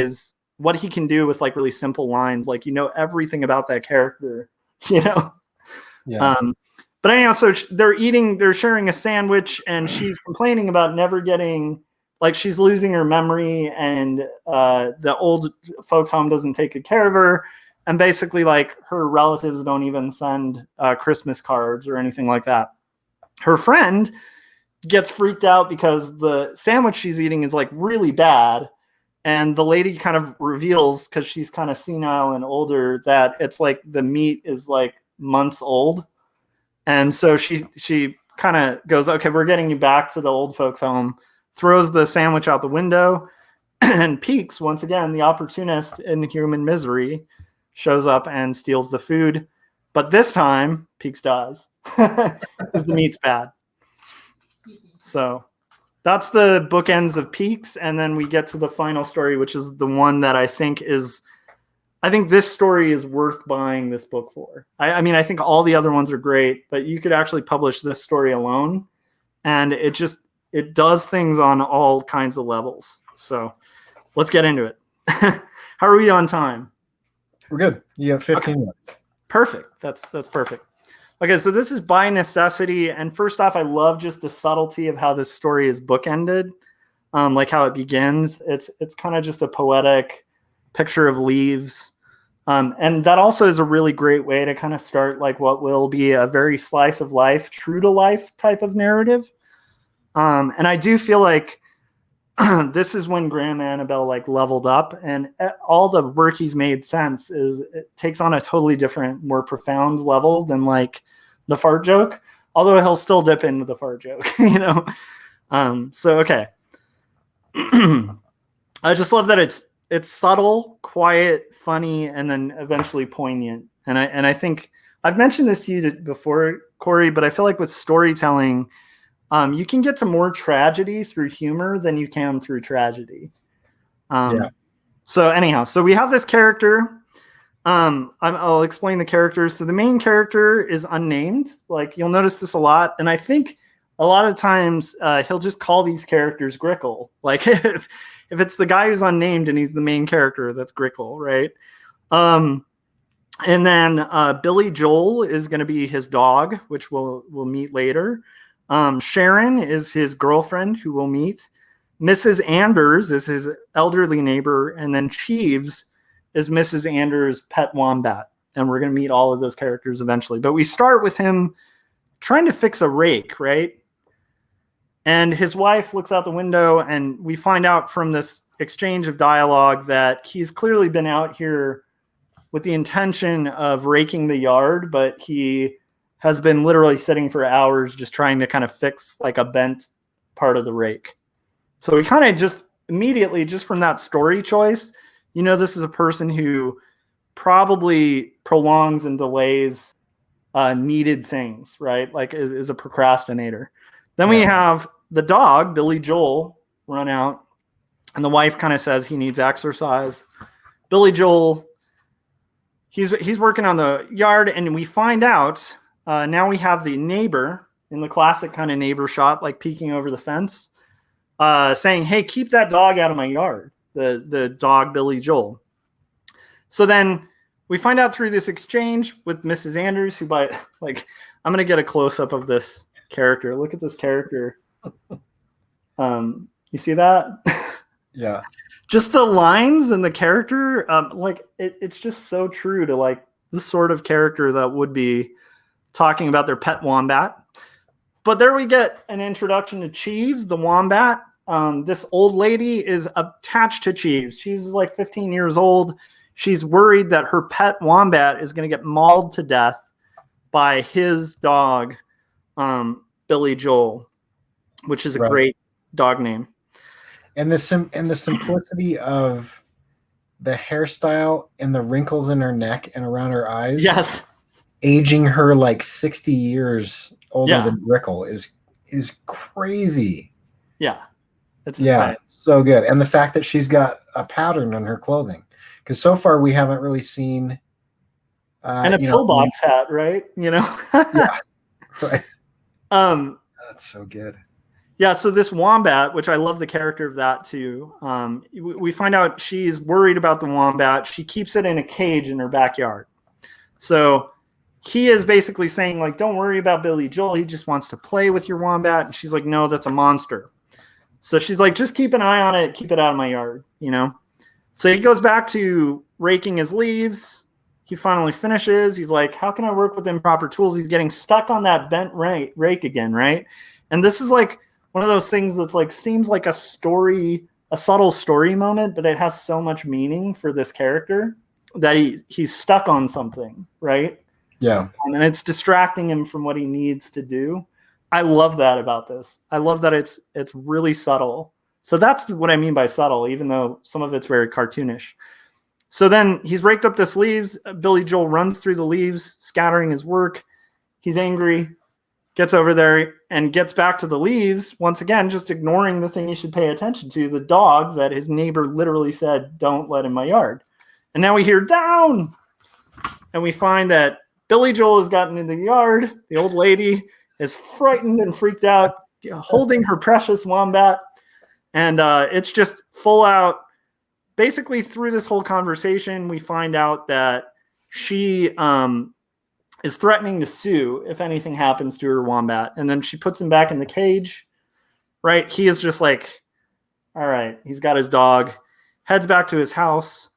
what he can do with like really simple lines. Like, you know, everything about that character, you know? Yeah. But anyhow, so they're sharing a sandwich and she's complaining about never getting, like she's losing her memory and the old folks home doesn't take good care of her. And basically, like, her relatives don't even send Christmas cards or anything like that. Her friend gets freaked out because the sandwich she's eating is, like, really bad. And the lady kind of reveals, because she's kind of senile and older, that it's, like, the meat is, like, months old. And so she kind of goes, okay, we're getting you back to the old folks' home, throws the sandwich out the window, and Peeks, once again, the opportunist in human misery, shows up and steals the food. But this time, Peeks dies because the meat's bad. So that's the bookends of Peeks. And then we get to the final story, which is the one that I think this story is worth buying this book for. I mean, I think all the other ones are great, but you could actually publish this story alone. And it does things on all kinds of levels. So let's get into it. How are we on time? We're good. You have 15 minutes. Perfect. That's perfect. Okay, so this is by necessity. And first off, I love just the subtlety of how this story is bookended, like how it begins. It's kind of just a poetic picture of leaves. And that also is a really great way to kind of start like what will be a very slice of life, true to life type of narrative. And I do feel like this is when Graham Annable like leveled up, and all the work he's made since it takes on a totally different, more profound level than like the fart joke, although he'll still dip into the fart joke, you know? So, okay. I just love that it's subtle, quiet, funny, and then eventually poignant. And I think I've mentioned this to you before, Corey, but I feel like with storytelling, you can get to more tragedy through humor than you can through tragedy. So anyhow, so we have this character. I'll explain the characters. So the main character is unnamed. Like you'll notice this a lot. And I think a lot of times he'll just call these characters Grickle. Like if it's the guy who's unnamed and he's the main character, that's Grickle, right? And then Billy Joel is going to be his dog, which we'll meet later. Sharon is his girlfriend, who we'll meet. Mrs. Anders is his elderly neighbor. And then Cheeves is Mrs. Anders' pet wombat. And we're going to meet all of those characters eventually. But we start with him trying to fix a rake, right? And his wife looks out the window, and we find out from this exchange of dialogue that he's clearly been out here with the intention of raking the yard, but he has been literally sitting for hours just trying to kind of fix like a bent part of the rake. So we kind of just immediately, just from that story choice, you know, this is a person who probably prolongs and delays needed things, right? Like is a procrastinator. Then we have the dog, Billy Joel, run out, and the wife kind of says he needs exercise. Billy Joel, he's working on the yard, and we find out now we have the neighbor in the classic kind of neighbor shot, like peeking over the fence, saying, "Hey, keep that dog out of my yard." The dog, Billy Joel. So then we find out through this exchange with Mrs. Anders, who I'm going to get a close up of this character. Look at this character. You see that? Yeah. Just the lines and the character, it's just so true to like the sort of character that would be talking about their pet wombat. But there we get an introduction to Cheeves, the wombat. This old lady is attached to Cheeves. She's like 15 years old. She's worried that her pet wombat is going to get mauled to death by his dog, Billy Joel, which is a great dog name. And the simplicity of the hairstyle and the wrinkles in her neck and around her eyes. Yes. Aging her like 60 years older than Grickle is crazy. Yeah. It's insane. So good. And the fact that she's got a pattern on her clothing. Because so far we haven't really seen and a pillbox hat, right? You know? Yeah. Right. That's so good. Yeah, so this wombat, which I love the character of that too, we find out she's worried about the wombat. She keeps it in a cage in her backyard. So he is basically saying, like, don't worry about Billy Joel. He just wants to play with your wombat. And she's like, no, that's a monster. So she's like, just keep an eye on it. Keep it out of my yard, you know? So he goes back to raking his leaves. He finally finishes. He's like, how can I work with improper tools? He's getting stuck on that bent rake again, right? And this is like one of those things that's like seems like a subtle story moment, but it has so much meaning for this character that he's stuck on something, right? Yeah. And it's distracting him from what he needs to do. I love that about this. I love that it's really subtle. So that's what I mean by subtle, even though some of it's very cartoonish. So then he's raked up this leaves. Billy Joel runs through the leaves, scattering his work. He's angry, gets over there and gets back to the leaves. Once again, just ignoring the thing he should pay attention to, the dog that his neighbor literally said, don't let in my yard. And now we hear down. And we find that Billy Joel has gotten into the yard. The old lady is frightened and freaked out, holding her precious wombat. And it's just full out. Basically, through this whole conversation, we find out that she is threatening to sue if anything happens to her Wombat. And then she puts him back in the cage, right? He is just like, all right, he's got his dog, heads back to his house,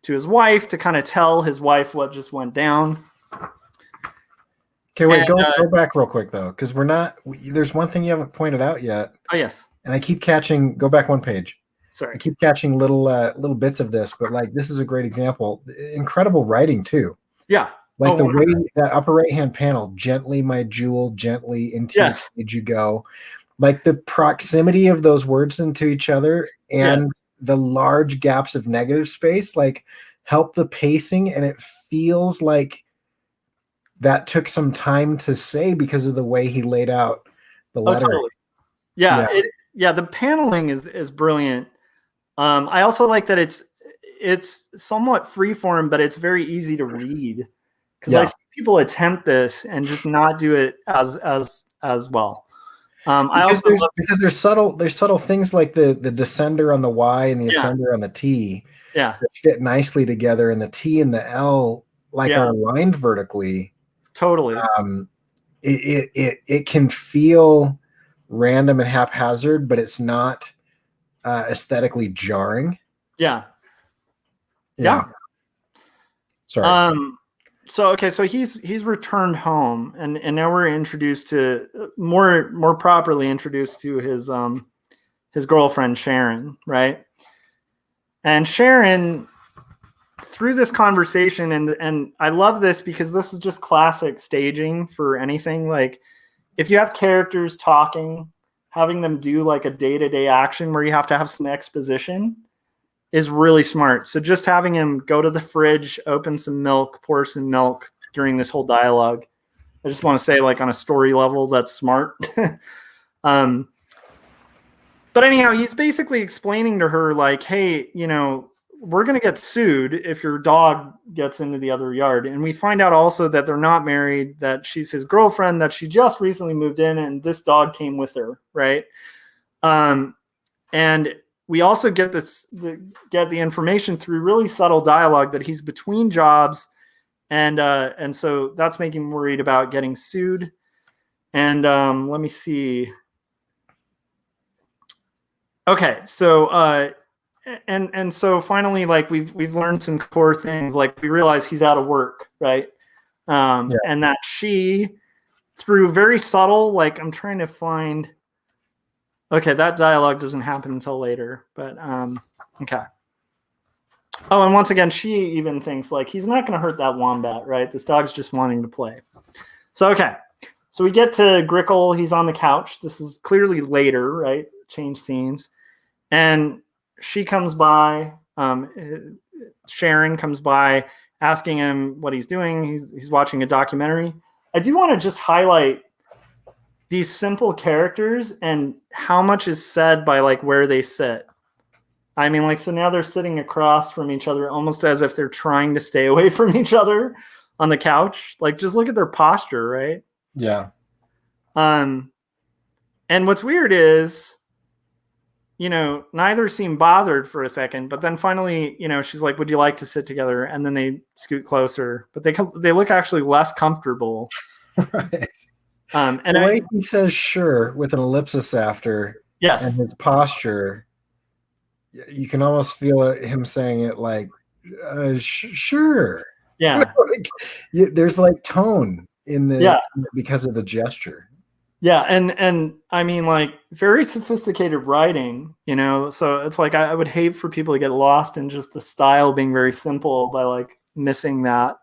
to his wife to kind of tell his wife what just went down. Okay, wait, go back real quick though, because there's one thing you haven't pointed out yet. Oh, yes. And I keep catching, go back one page. Sorry. I keep catching little bits of this, but like this is a great example. Incredible writing too. Yeah. Like the way that upper right-hand panel, gently, my jewel, gently into the cage you go. Like the proximity of those words into each other and the large gaps of negative space, like help the pacing. And it feels like that took some time to say because of the way he laid out the letter. Totally. Yeah. The paneling is brilliant. I also like that it's somewhat freeform, but it's very easy to read. Because I see people attempt this and just not do it as well. Because there's subtle things like the descender on the Y and the ascender on the T that fit nicely together, and the T and the L are aligned vertically. Totally. It can feel random and haphazard, but it's not aesthetically jarring. Yeah. Sorry. So he's returned home, and now we're introduced to more properly introduced to his girlfriend Sharon, right? And Sharon, through this conversation, and I love this because this is just classic staging for anything. Like if you have characters talking, having them do like a day-to-day action where you have to have some exposition is really smart. So just having him go to the fridge, open some milk, pour some milk during this whole dialogue, I just want to say, like on a story level, that's smart. But anyhow, he's basically explaining to her like, hey, we're going to get sued if your dog gets into the other yard. And we find out also that they're not married, that she's his girlfriend, that she just recently moved in, and this dog came with her, right? And we also get the information through really subtle dialogue that he's between jobs, and so that's making me worried about getting sued. And let me see. Okay, so and so finally, like we've learned some core things. Like we realize he's out of work, right? And that she, through very subtle, like I'm trying to find. Okay, that dialogue doesn't happen until later, but okay. Oh, and once again, she even thinks like he's not going to hurt that Wombat, right? This dog's just wanting to play. So okay, so we get to Grickle. He's on the couch. This is clearly later, right? Change scenes, and she comes by. Sharon comes by, asking him what he's doing. He's watching a documentary. I do want to just highlight these simple characters and how much is said by like where they sit. I mean, like, so now they're sitting across from each other almost as if they're trying to stay away from each other on the couch. Like, just look at their posture, right? Yeah. And what's weird is, neither seem bothered for a second, but then finally, she's like, would you like to sit together? And then they scoot closer, but they look actually less comfortable. Right. And the way he says sure with an ellipsis after, and his posture, you can almost feel him saying it like, sure. Yeah. There's like tone in because of the gesture. Yeah. And I mean, like, very sophisticated writing, so it's like, I would hate for people to get lost in just the style being very simple by like missing that.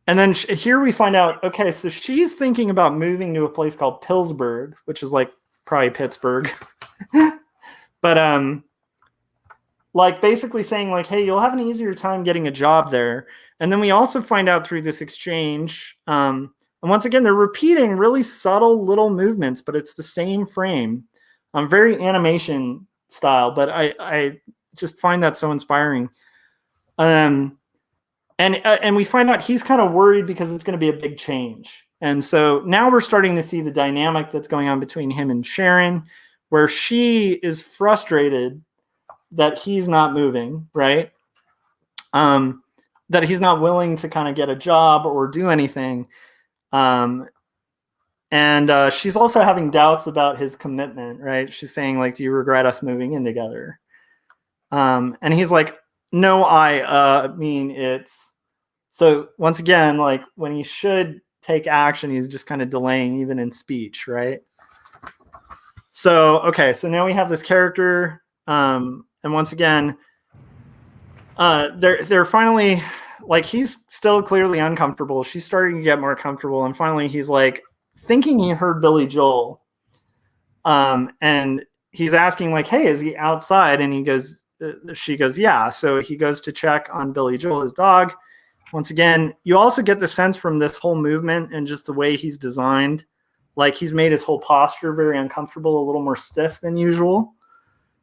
And then here we find out, okay, so she's thinking about moving to a place called Pillsburg, which is like probably Pittsburgh. But like basically saying like, hey, you'll have an easier time getting a job there. And then we also find out through this exchange, and once again, they're repeating really subtle little movements, but it's the same frame. Very animation style, but I just find that so inspiring. And we find out he's kind of worried because it's going to be a big change. And so now we're starting to see the dynamic that's going on between him and Sharon, where she is frustrated that he's not moving, right? that he's not willing to kind of get a job or do anything. And she's also having doubts about his commitment, right? She's saying, like, do you regret us moving in together? And he's like, no, I mean, it's... So once again, like, when he should take action, he's just kind of delaying even in speech, right? So, okay, so now we have this character, and once again, they're finally, like, he's still clearly uncomfortable. She's starting to get more comfortable, and finally he's like thinking he heard Billy Joel, and he's asking, like, hey, is he outside? And she goes, yeah. So he goes to check on Billy Joel, his dog. Once again, you also get the sense from this whole movement and just the way he's designed, like, he's made his whole posture very uncomfortable, a little more stiff than usual.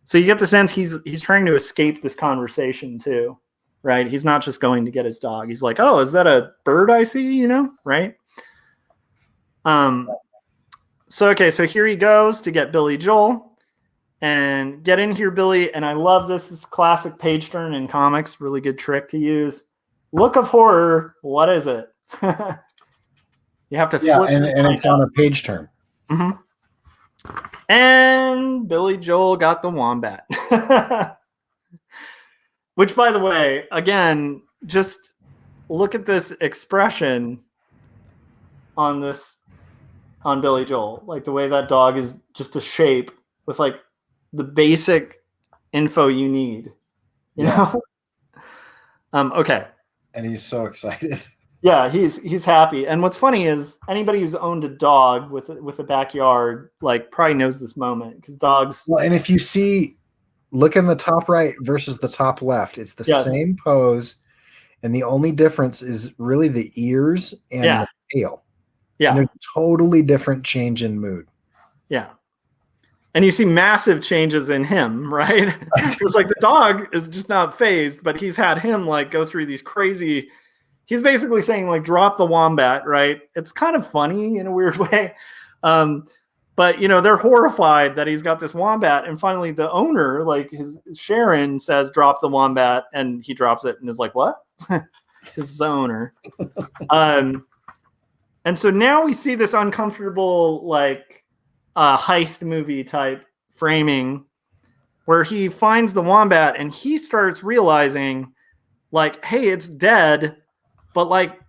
So you get the sense he's trying to escape this conversation too, right? He's not just going to get his dog. He's like, oh, is that a bird I see? Right? So, okay, so here he goes to get Billy Joel and get in here, Billy. And I love this. This is classic page turn in comics. Really good trick to use. Look of horror. What is it? You have to flip. And it's on a page turn. Mm-hmm. And Billy Joel got the Wombat. Which, by the way, again, just look at this expression on Billy Joel. Like, the way that dog is just a shape with, like, the basic info you need. You know? Okay. And he's so excited. Yeah, he's happy. And what's funny is anybody who's owned a dog with a backyard, like, probably knows this moment, because dogs. Well, and if you see, look in the top right versus the top left, it's the same pose, and the only difference is really the ears and the tail. Yeah, and there's a totally different change in mood. Yeah, and you see massive changes in him, right? It's like the dog is just not phased, but he's had him, like, go through these crazy. He's basically saying, like, drop the Wombat, right? It's kind of funny in a weird way. But, they're horrified that he's got this Wombat. And finally the owner, like, Sharon, says, drop the Wombat. And he drops it and is like, what? This is the owner. And so now we see this uncomfortable, like, heist movie type framing where he finds the Wombat and he starts realizing, like, hey, it's dead. But, like,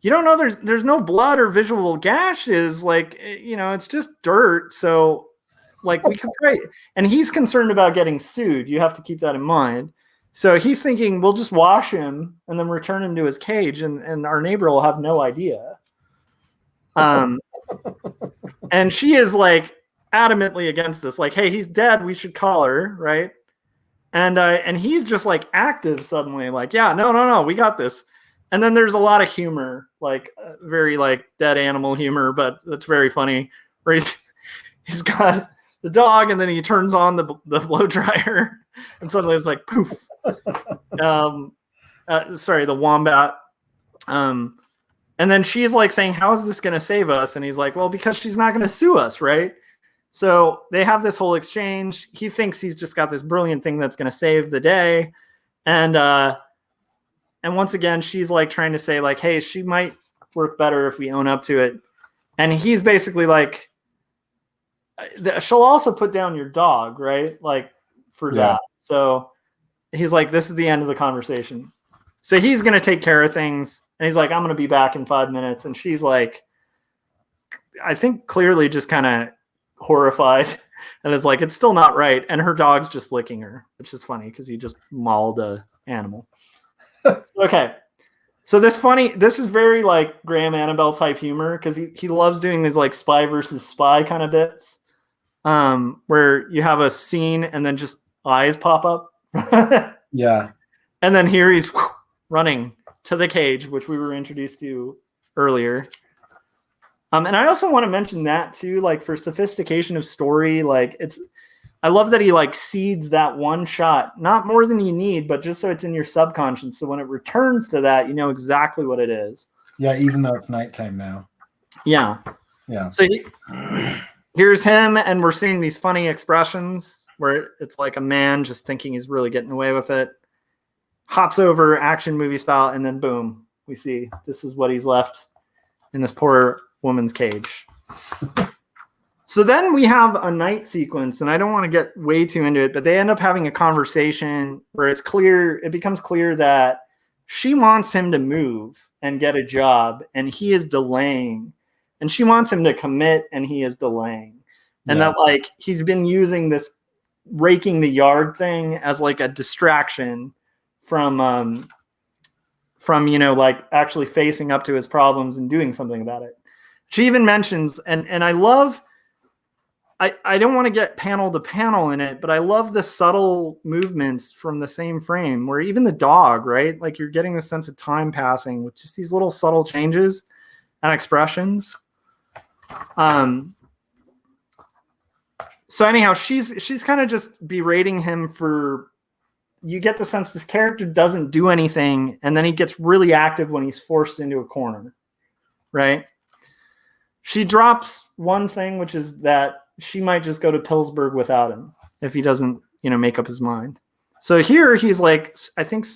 you don't know there's no blood or visual gashes. Like, it's just dirt. So, like, we could pray. And he's concerned about getting sued. You have to keep that in mind. So he's thinking, we'll just wash him and then return him to his cage, and our neighbor will have no idea. And she is, like, adamantly against this. Like, hey, he's dead. We should call her, right? And he's just, like, active suddenly. Like, yeah, no, we got this. And then there's a lot of humor, like, very, like, dead animal humor, but it's very funny. Where he's got the dog, and then he turns on the blow dryer, and suddenly it's like poof. Sorry, the Wombat. And then she's, like, saying, "How is this going to save us?" And he's like, "Well, because she's not going to sue us, right?" So they have this whole exchange. He thinks he's just got this brilliant thing that's going to save the day, and once again, she's, like, trying to say, like, hey, she might work better if we own up to it. And he's basically like, she'll also put down your dog, right? Like, for that. So he's like, this is the end of the conversation. So he's going to take care of things. And he's like, I'm going to be back in 5 minutes. And she's, like, I think clearly just kind of horrified. And is like, it's still not right. And her dog's just licking her, which is funny because he just mauled a animal. Okay, so this is very, like, Graham Annable type humor, because he loves doing these, like, spy versus spy kind of bits, where you have a scene and then just eyes pop up. Yeah. And then here he's running to the cage, which we were introduced to earlier. And I also want to mention that too, like, for sophistication of story, like, I love that he, like, seeds that one shot, not more than you need, but just so it's in your subconscious. So when it returns to that, you know exactly what it is. Yeah, even though it's nighttime now. Yeah. Yeah. So here's him, and we're seeing these funny expressions where it's like a man just thinking he's really getting away with it. hops over action movie style, and then boom, we see this is what he's left in this poor woman's cage. So then we have a night sequence, and I don't want to get way too into it, but they end up having a conversation where it becomes clear that she wants him to move and get a job, and he is delaying. And she wants him to commit, and he is delaying. And that like he's been using this raking the yard thing as like a distraction from like actually facing up to his problems and doing something about it. She even mentions, and I love, I don't want to get panel to panel in it, but I love the subtle movements from the same frame where even the dog, right? Like you're getting the sense of time passing with just these little subtle changes and expressions. So anyhow, she's kind of just berating him for, you get the sense this character doesn't do anything, and then he gets really active when he's forced into a corner, right? She drops one thing, which is that she might just go to Pillsbury without him if he doesn't, make up his mind. So here he's like, I think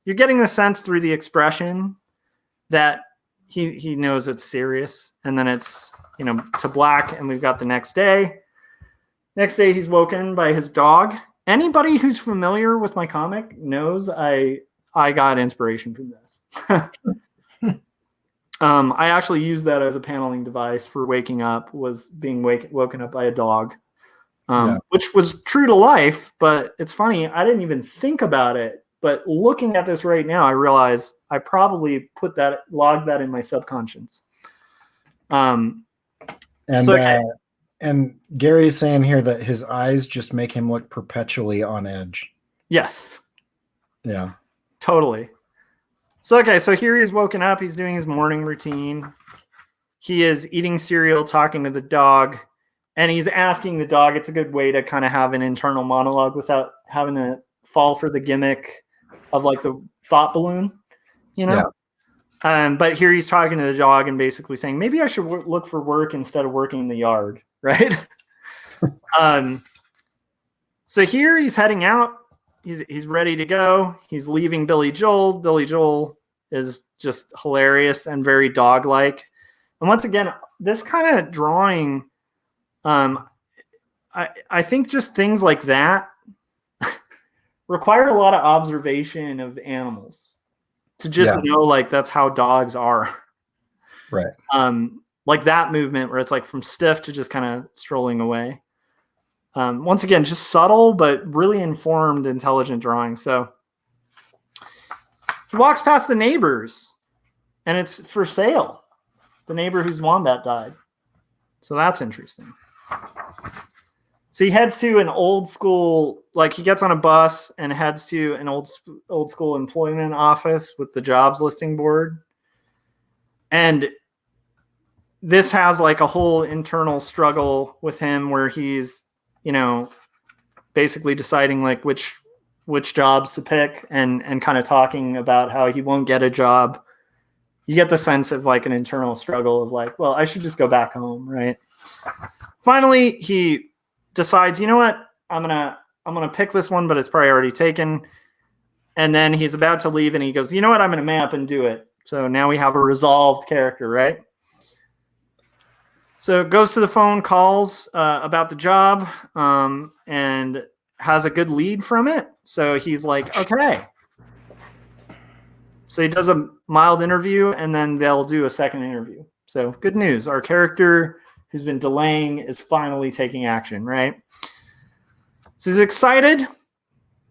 you're getting the sense through the expression that he knows it's serious. And then it's, to black, and we've got the next day. Next day he's woken by his dog. Anybody who's familiar with my comic knows I got inspiration from this. I actually used that as a paneling device for waking up, was being woken up by a dog, which was true to life. But it's funny, I didn't even think about it. But looking at this right now, I realize I probably logged that in my subconscious. And Gary's saying here that his eyes just make him look perpetually on edge. Yes. Yeah. Totally. So here he's woken up. He's doing his morning routine. He is eating cereal, talking to the dog, and he's asking the dog. It's a good way to kind of have an internal monologue without having to fall for the gimmick of like the thought balloon, Yeah. But here he's talking to the dog and basically saying, maybe I should look for work instead of working in the yard, right? So here he's heading out. He's ready to go. He's leaving Billy Joel. Billy Joel is just hilarious and very dog-like. And once again, this kind of drawing, I think just things like that require a lot of observation of animals to just know like that's how dogs are. Right. Like that movement where it's like from stiff to just kind of strolling away. Once again, just subtle, but really informed, intelligent drawing. So he walks past the neighbors and it's for sale. The neighbor whose Wombat died. So that's interesting. So he heads to an old school, like he gets on a bus and heads to an old school employment office with the jobs listing board. And this has like a whole internal struggle with him where he's, basically deciding like which jobs to pick and kind of talking about how he won't get a job. You get the sense of like an internal struggle of like, well, I should just go back home, right? Finally, he decides, you know what? I'm gonna pick this one, but it's probably already taken. And then he's about to leave and he goes, you know what? I'm gonna man up and do it. So now we have a resolved character, right? So goes to the phone, calls about the job, and has a good lead from it. So he's like, okay. So he does a mild interview, and then they'll do a second interview. So good news. Our character who's been delaying is finally taking action, right? So he's excited.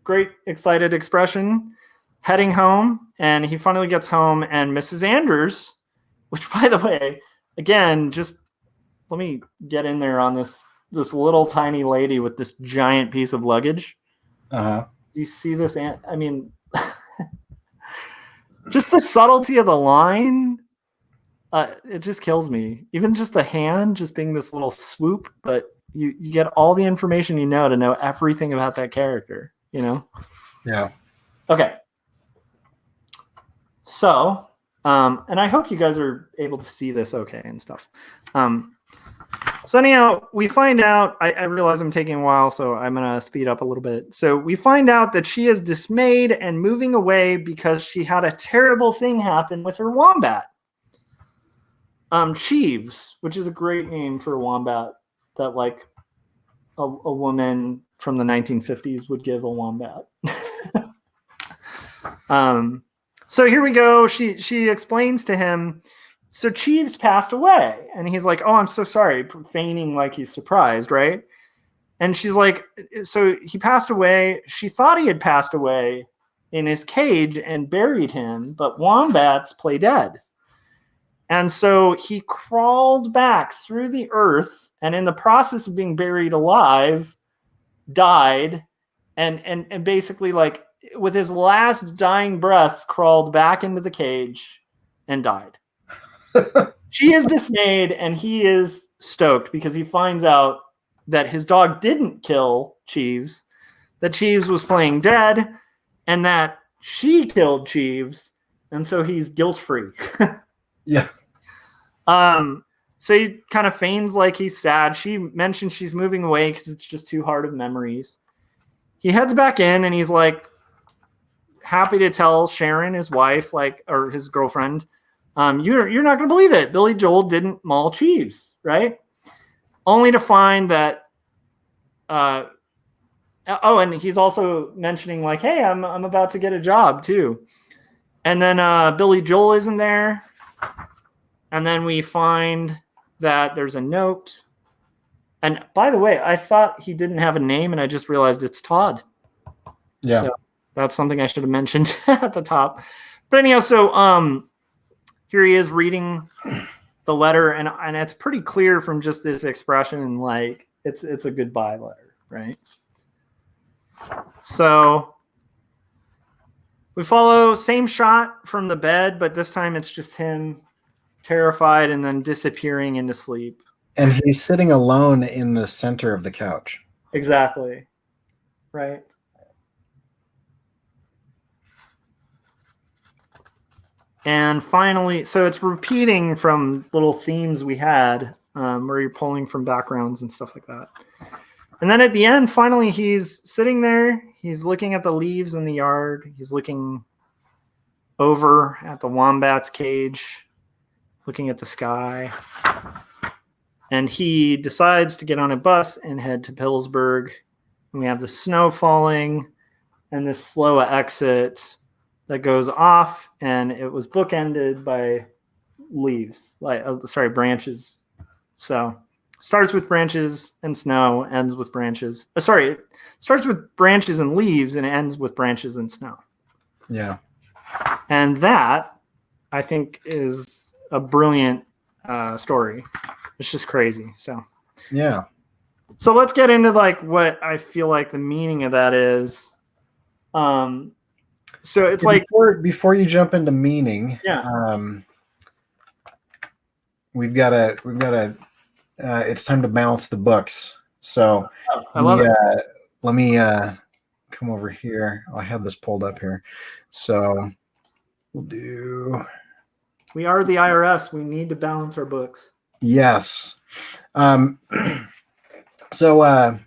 Great excited expression. Heading home, and he finally gets home, and Mrs. Andrews, which, by the way, again, just let me get in there on this little tiny lady with this giant piece of luggage. Uh-huh. Do you see this? I mean, just the subtlety of the line, it just kills me. Even just the hand, just being this little swoop, but you get all the information to know everything about that character, Yeah. Okay. So, and I hope you guys are able to see this okay and stuff. So anyhow, we find out, I realize I'm taking a while, so I'm going to speed up a little bit. So we find out that she is dismayed and moving away because she had a terrible thing happen with her wombat. Cheeves, which is a great name for a wombat that like a woman from the 1950s would give a wombat. So here we go. She explains to him, so Cheeves passed away. And he's like, oh, I'm so sorry, feigning like he's surprised, right? And she's like, so he passed away. She thought he had passed away in his cage and buried him, but wombats play dead. And so he crawled back through the earth and in the process of being buried alive, died, and basically like with his last dying breaths crawled back into the cage and died. She is dismayed and he is stoked because he finds out that his dog didn't kill Cheeves, that Cheeves was playing dead, and that she killed Cheeves, and so he's guilt-free. Yeah. So he kind of feigns like he's sad. She mentions she's moving away because it's just too hard of memories. He heads back in and he's like happy to tell Sharon, his wife, like, or his girlfriend, you're not going to believe it. Billy Joel didn't maul Cheeves, right? Only to find that, and he's also mentioning like, hey, I'm about to get a job too. And then Billy Joel isn't there. And then we find that there's a note. And by the way, I thought he didn't have a name, and I just realized it's Todd. Yeah. So that's something I should have mentioned at the top. But anyhow, so here he is reading the letter, and it's pretty clear from just this expression, like it's a goodbye letter, right? So we follow same shot from the bed, but this time it's just him terrified and then disappearing into sleep. And he's sitting alone in the center of the couch. Exactly. Right. And finally, so it's repeating from little themes we had where you're pulling from backgrounds and stuff like that. And then at the end, finally, he's sitting there. He's looking at the leaves in the yard. He's looking over at the wombat's cage, looking at the sky. And he decides to get on a bus and head to Pillsburg. And we have the snow falling and this slow exit that goes off, and it was bookended by leaves, branches. So starts with branches and snow, ends with branches. It starts with branches and leaves and ends with branches and snow. Yeah. And that, I think, is a brilliant story. It's just crazy. So yeah. So let's get into like what I feel like the meaning of that is. So it's like before you jump into meaning, yeah. We've got to it's time to balance the books. So let me come over here. I have this pulled up here. So we'll do. We are the IRS. We need to balance our books. Yes. So I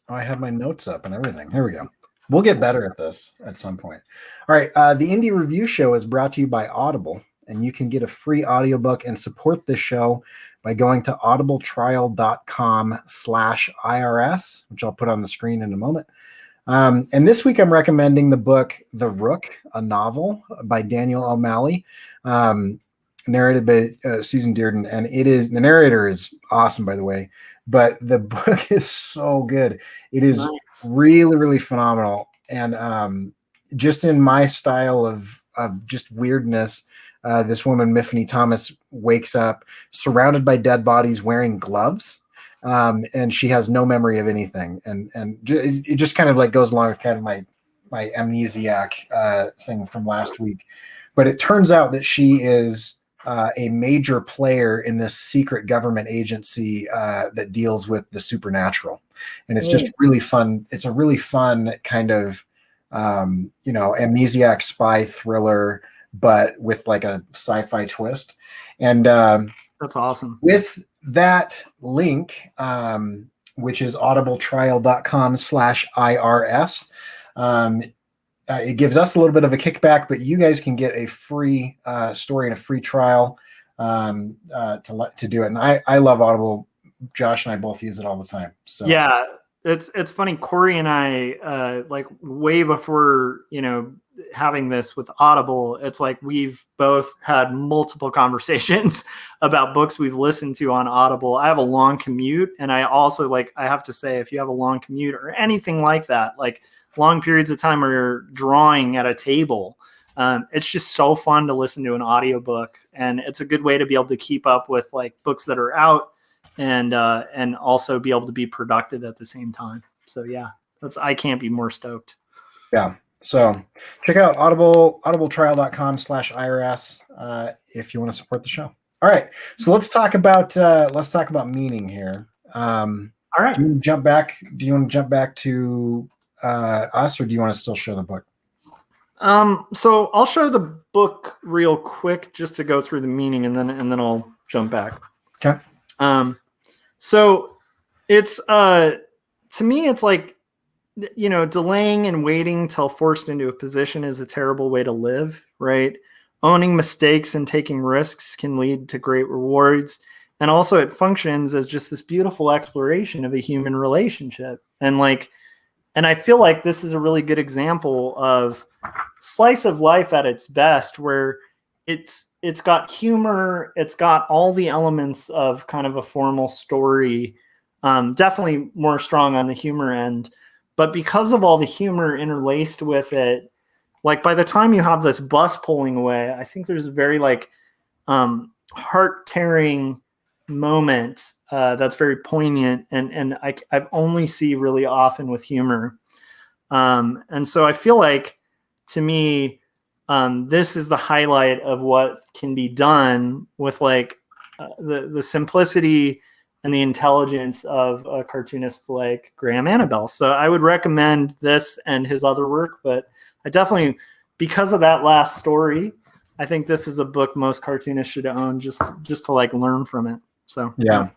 have my notes up and everything. Here we go. We'll get better at this at some point. All right. The Indie Review Show is brought to you by Audible, and you can get a free audiobook and support this show by going to audibletrial.com/IRS, which I'll put on the screen in a moment. And this week I'm recommending the book The Rook, a novel by Daniel O'Malley, narrated by Susan Dearden. And the narrator is awesome, by the way, but the book is so good. It is nice. Really, really phenomenal. And just in my style of just weirdness, this woman, Miffany Thomas, wakes up surrounded by dead bodies wearing gloves. And she has no memory of anything. And it just kind of like goes along with kind of my amnesiac thing from last week. But it turns out that she is a major player in this secret government agency that deals with the supernatural. And it's just really fun. It's a really fun kind of, amnesiac spy thriller, but with like a sci-fi twist. And that's awesome. With that link, which is audibletrial.com/IRS, it gives us a little bit of a kickback, but you guys can get a free story and a free trial to do it. And I love Audible. Josh and I both use it all the time. So yeah, it's funny. Corey and I, like way before, having this with Audible, it's like we've both had multiple conversations about books we've listened to on Audible. I have a long commute, and I also I have to say, if you have a long commute or anything like that, like long periods of time where you're drawing at a table, it's just so fun to listen to an audiobook, and it's a good way to be able to keep up with like books that are out and also be able to be productive at the same time. So yeah, I can't be more stoked. Yeah. So check out audibletrial.com/IRS if you want to support the show. All right. So let's talk about meaning here. All right. Do you want to jump back to us, or do you want to still show the book? So I'll show the book real quick just to go through the meaning, and then I'll jump back. Okay. So it's to me, it's like, delaying and waiting till forced into a position is a terrible way to live, right? Owning mistakes and taking risks can lead to great rewards. And also it functions as just this beautiful exploration of a human relationship. And I feel like this is a really good example of slice of life at its best, where it's got humor, it's got all the elements of kind of a formal story, definitely more strong on the humor end. But because of all the humor interlaced with it, like by the time you have this bus pulling away, I think there's a very heart-tearing moment that's very poignant, and I've only see really often with humor. And so I feel like, to me, this is the highlight of what can be done with the simplicity and the intelligence of a cartoonist like Graham Annable. So I would recommend this and his other work, but I definitely, because of that last story, I think this is a book most cartoonists should own just to learn from it. So yeah.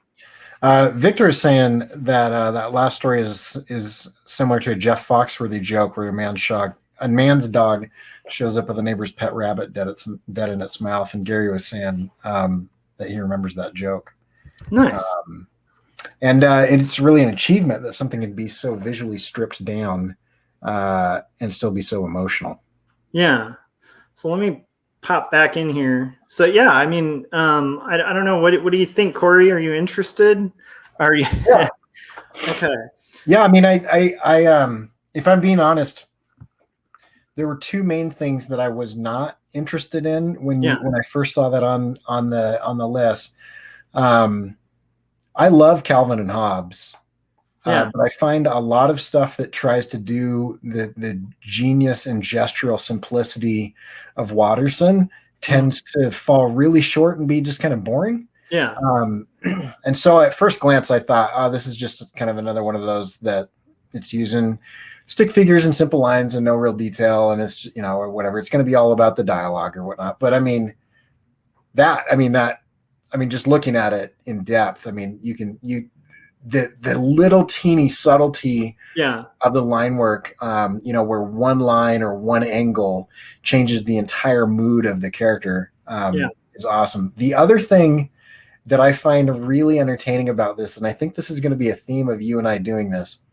Victor is saying that that last story is similar to a Jeff Foxworthy joke where a man's dog shows up with a neighbor's pet rabbit dead in its mouth, and Gary was saying that he remembers that joke. Nice. And it's really an achievement that something can be so visually stripped down and still be so emotional. Yeah. So let me pop back in here. So yeah, I mean, I don't know. What do you think, Corey? Are you interested? Are you? Yeah. Okay. Yeah. I mean, I if I'm being honest, there were two main things that I was not interested in when I first saw that on the list. I love Calvin and Hobbes, but I find a lot of stuff that tries to do the genius and gestural simplicity of Watterson tends to fall really short and be just kind of boring. Yeah. And so at first glance, I thought, oh, this is just kind of another one of those that it's using stick figures and simple lines and no real detail, and it's or whatever. It's going to be all about the dialogue or whatnot. But I mean, just looking at it in depth, I mean, the little teeny subtlety of the line work, where one line or one angle changes the entire mood of the character, is awesome. The other thing that I find really entertaining about this, and I think this is going to be a theme of you and I doing this,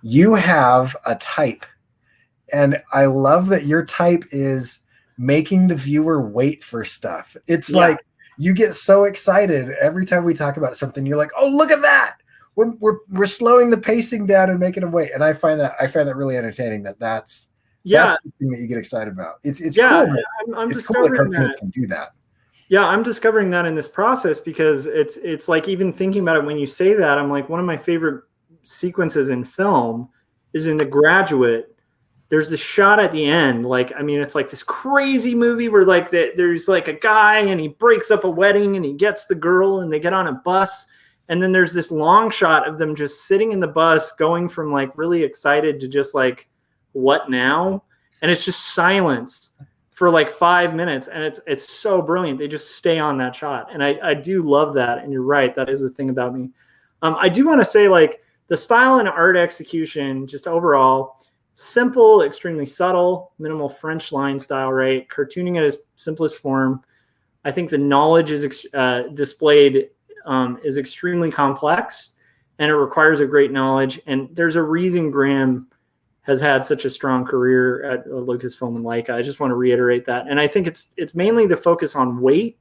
you have a type, and I love that your type is making the viewer wait for stuff. It's like, you get so excited every time we talk about something. You're like, "Oh, look at that! We're slowing the pacing down and making them wait." And I find that really entertaining. That's the thing that you get excited about. It's cool. I'm discovering that can do that. Yeah, I'm discovering that in this process, because it's like, even thinking about it when you say that, I'm like, one of my favorite sequences in film is in The Graduate. There's this shot at the end, it's like this crazy movie where there's like a guy and he breaks up a wedding and he gets the girl and they get on a bus, and then there's this long shot of them just sitting in the bus going from really excited to just what now, and it's just silence for like 5 minutes, and it's so brilliant. They just stay on that shot, and I do love that. And you're right, that is the thing about me. I do want to say, like, the style and art execution, just overall, simple, extremely subtle, minimal French line style, right? Cartooning at its simplest form. I think the knowledge is displayed is extremely complex, and it requires a great knowledge. And there's a reason Graham has had such a strong career at Lucasfilm and Leica. I just want to reiterate that. And I think it's mainly the focus on weight,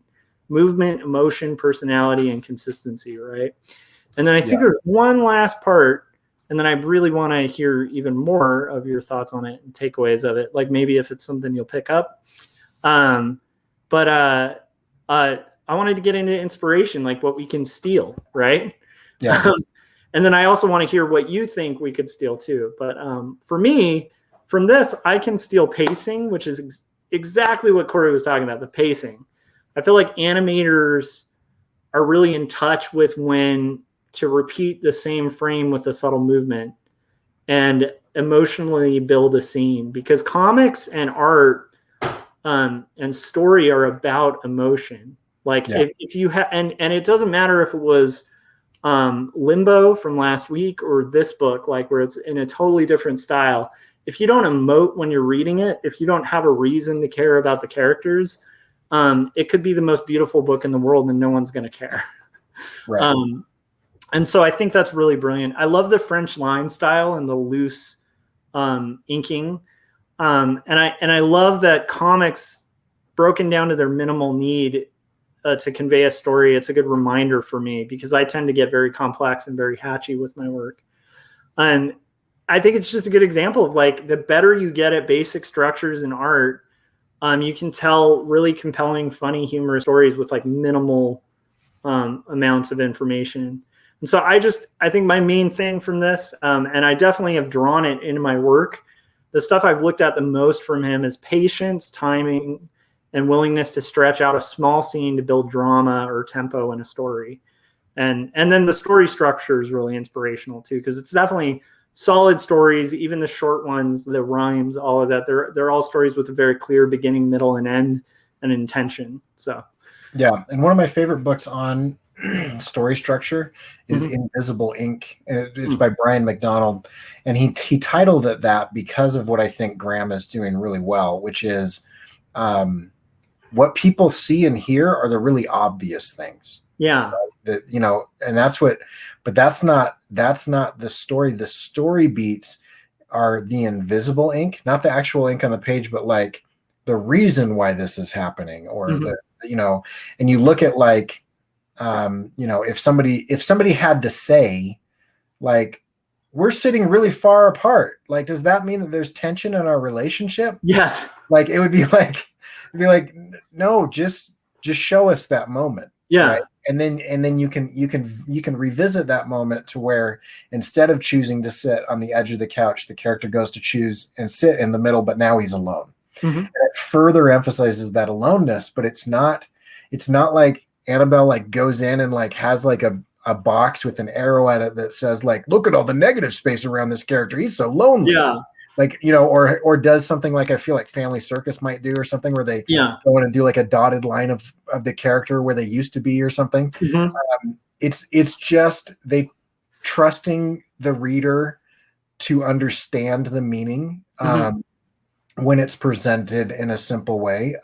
movement, emotion, personality, and consistency, right? And then I think there's one last part, and then I really want to hear even more of your thoughts on it and takeaways of it, like maybe if it's something you'll pick up. But I wanted to get into inspiration, like what we can steal, right? Yeah. And then I also want to hear what you think we could steal too. But for me, from this, I can steal pacing, which is exactly what Corey was talking about, the pacing. I feel like animators are really in touch with when to repeat the same frame with a subtle movement and emotionally build a scene, because comics and art and story are about emotion. Like if you have, and it doesn't matter if it was Limbo from last week or this book, like where it's in a totally different style. If you don't emote when you're reading it, if you don't have a reason to care about the characters, it could be the most beautiful book in the world and no one's going to care. Right. And so I think that's really brilliant. I love the French line style and the loose inking. And I love that comics, broken down to their minimal need to convey a story, it's a good reminder for me, because I tend to get very complex and very hatchy with my work. And I think it's just a good example of, like, the better you get at basic structures in art, you can tell really compelling, funny, humorous stories with like minimal amounts of information. And so I think my main thing from this, and I definitely have drawn it into my work, the stuff I've looked at the most from him is patience, timing, and willingness to stretch out a small scene to build drama or tempo in a story. And then the story structure is really inspirational too, because it's definitely solid stories, even the short ones, the rhymes, all of that. They're all stories with a very clear beginning, middle, and end, and intention. So yeah, and one of my favorite books on story structure is Invisible Ink, and it's by Brian McDonald, and he titled it that because of what I think Graham is doing really well, which is what people see and hear are the really obvious things. Yeah. That, you know, and that's what, but that's not the story. The story beats are the invisible ink, not the actual ink on the page, but like the reason why this is happening, or the, you know, and you look at like, you know, if somebody had to say, like, we're sitting really far apart, like, does that mean that there's tension in our relationship? Yes. Like, it would be like, no, just show us that moment. Yeah. Right? And then you can revisit that moment to where instead of choosing to sit on the edge of the couch, the character goes to choose and sit in the middle, but now he's alone. And it further emphasizes that aloneness, but it's not like Annable like goes in and like has like a box with an arrow at it that says like, look at all the negative space around this character, he's so lonely. Yeah. Like, you know, or does something like I feel like Family Circus might do, or something where they go in and do like a dotted line of the character where they used to be or something. It's just they trusting the reader to understand the meaning when it's presented in a simple way.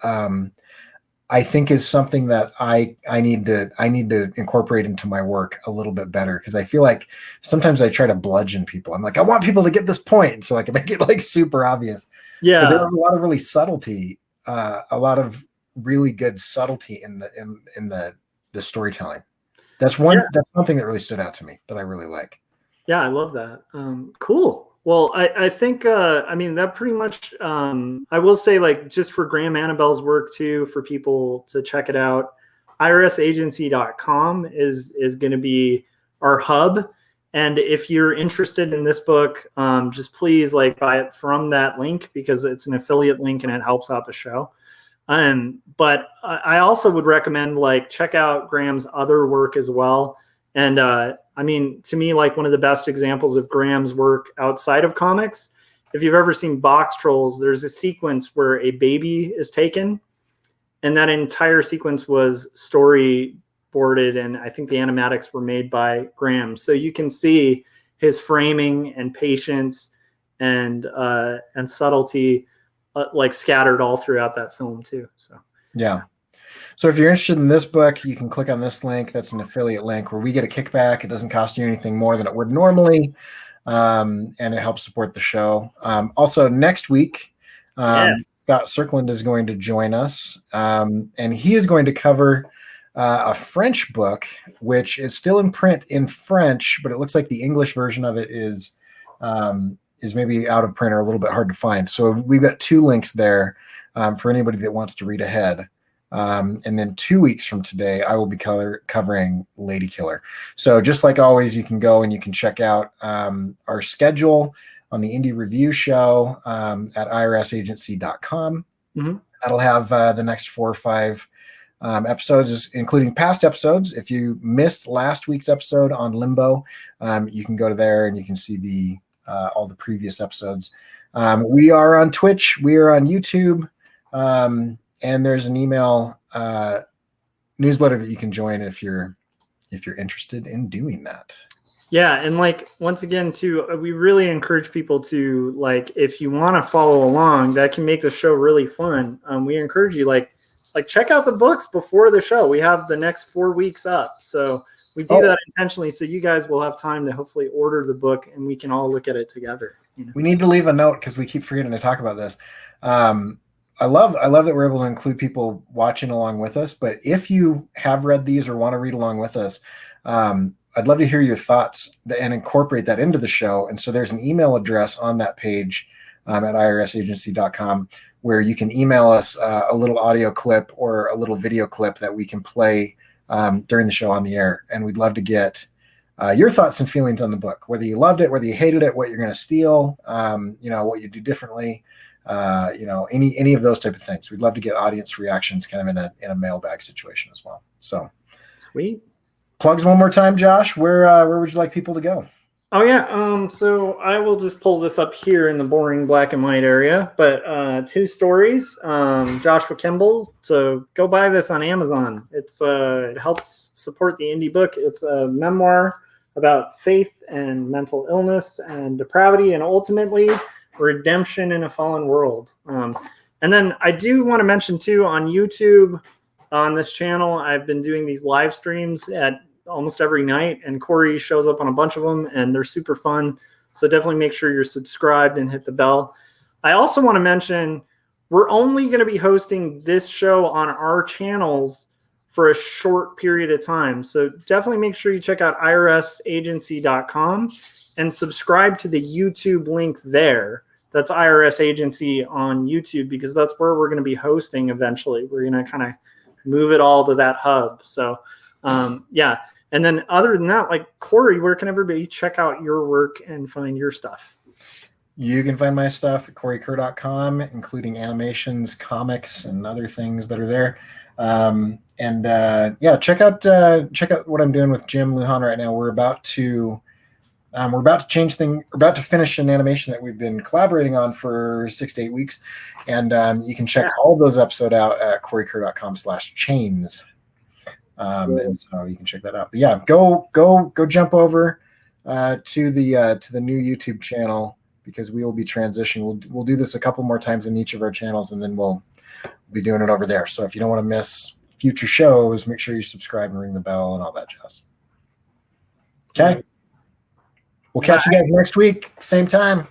I think is something that I need to incorporate into my work a little bit better, because I feel like sometimes I try to bludgeon people. I'm like, I want people to get this point, so I can make it like super obvious. Yeah, but there's a lot of really subtlety, a lot of really good subtlety in the storytelling. That's one thing that really stood out to me that I really like. Yeah, I love that. Cool. Well, I think, I mean, that pretty much, I will say, like, just for Graham Annabelle's work too, for people to check it out, irisagency.com is going to be our hub. And if you're interested in this book, just please like buy it from that link, because it's an affiliate link and it helps out the show. But I also would recommend like check out Graham's other work as well. And I mean, to me, like one of the best examples of Graham's work outside of comics if you've ever seen Box Trolls, there's a sequence where a baby is taken, and that entire sequence was storyboarded, and I think the animatics were made by Graham. So you can see his framing and patience and subtlety like scattered all throughout that film too. So yeah. So if you're interested in this book, you can click on this link. That's an affiliate link where we get a kickback. It doesn't cost you anything more than it would normally, and it helps support the show. Also, next week, Scott Circland is going to join us, and he is going to cover a French book, which is still in print in French, but it looks like the English version of it is maybe out of print or a little bit hard to find. So we've got 2 links there for anybody that wants to read ahead. And then 2 weeks from today, I will be covering Lady Killer. So just like always, you can go and you can check out our schedule on the Indie Review Show at irsagency.com. Mm-hmm. That'll have the next 4 or 5 episodes, including past episodes. If you missed last week's episode on Limbo, you can go to there and you can see all the previous episodes. We are on Twitch. We are on YouTube. And there's an email newsletter that you can join if you're interested in doing that. Yeah, and like once again too, we really encourage people to, like, if you want to follow along, that can make the show really fun. We encourage you like check out the books before the show. We have the next 4 weeks up, so we do that intentionally so you guys will have time to hopefully order the book and we can all look at it together. You know? We need to leave a note because we keep forgetting to talk about this. I love that we're able to include people watching along with us. But if you have read these or want to read along with us, I'd love to hear your thoughts and incorporate that into the show. And so there's an email address on that page at irsagency.com where you can email us a little audio clip or a little video clip that we can play during the show on the air. And we'd love to get your thoughts and feelings on the book, whether you loved it, whether you hated it, what you're going to steal, what you do differently. Any of those type of things. We'd love to get audience reactions kind of in a mailbag situation as well. So sweet. Plugs one more time, Josh. Where would you like people to go? Oh yeah. So I will just pull this up here in the boring black and white area, but 2 stories, Joshua Kimball. So go buy this on Amazon. It helps support the indie book. It's a memoir about faith and mental illness and depravity and ultimately redemption in a fallen world. And then I do want to mention too, on YouTube, on this channel, I've been doing these live streams at almost every night, and Corey shows up on a bunch of them and they're super fun. So definitely make sure you're subscribed and hit the bell. I also want to mention we're only going to be hosting this show on our channels for a short period of time. So definitely make sure you check out irsagency.com and subscribe to the YouTube link there. That's IRS Agency on YouTube, because that's where we're going to be hosting eventually. We're going to kind of move it all to that hub. So, yeah. And then other than that, like Corey, where can everybody check out your work and find your stuff? You can find my stuff at coreykerr.com, including animations, comics, and other things that are there. Check out what I'm doing with Jim Lujan right now. We're about to change things. We're about to finish an animation that we've been collaborating on for 6 to 8 weeks, and you can check all those episodes out at coreykerr.com/chains. And so you can check that out. But yeah, go jump over to the new YouTube channel, because we will be transitioning. We'll do this a couple more times in each of our channels, and then we'll be doing it over there. So if you don't want to miss future shows, make sure you subscribe and ring the bell and all that jazz. Okay. We'll catch you guys next week, same time.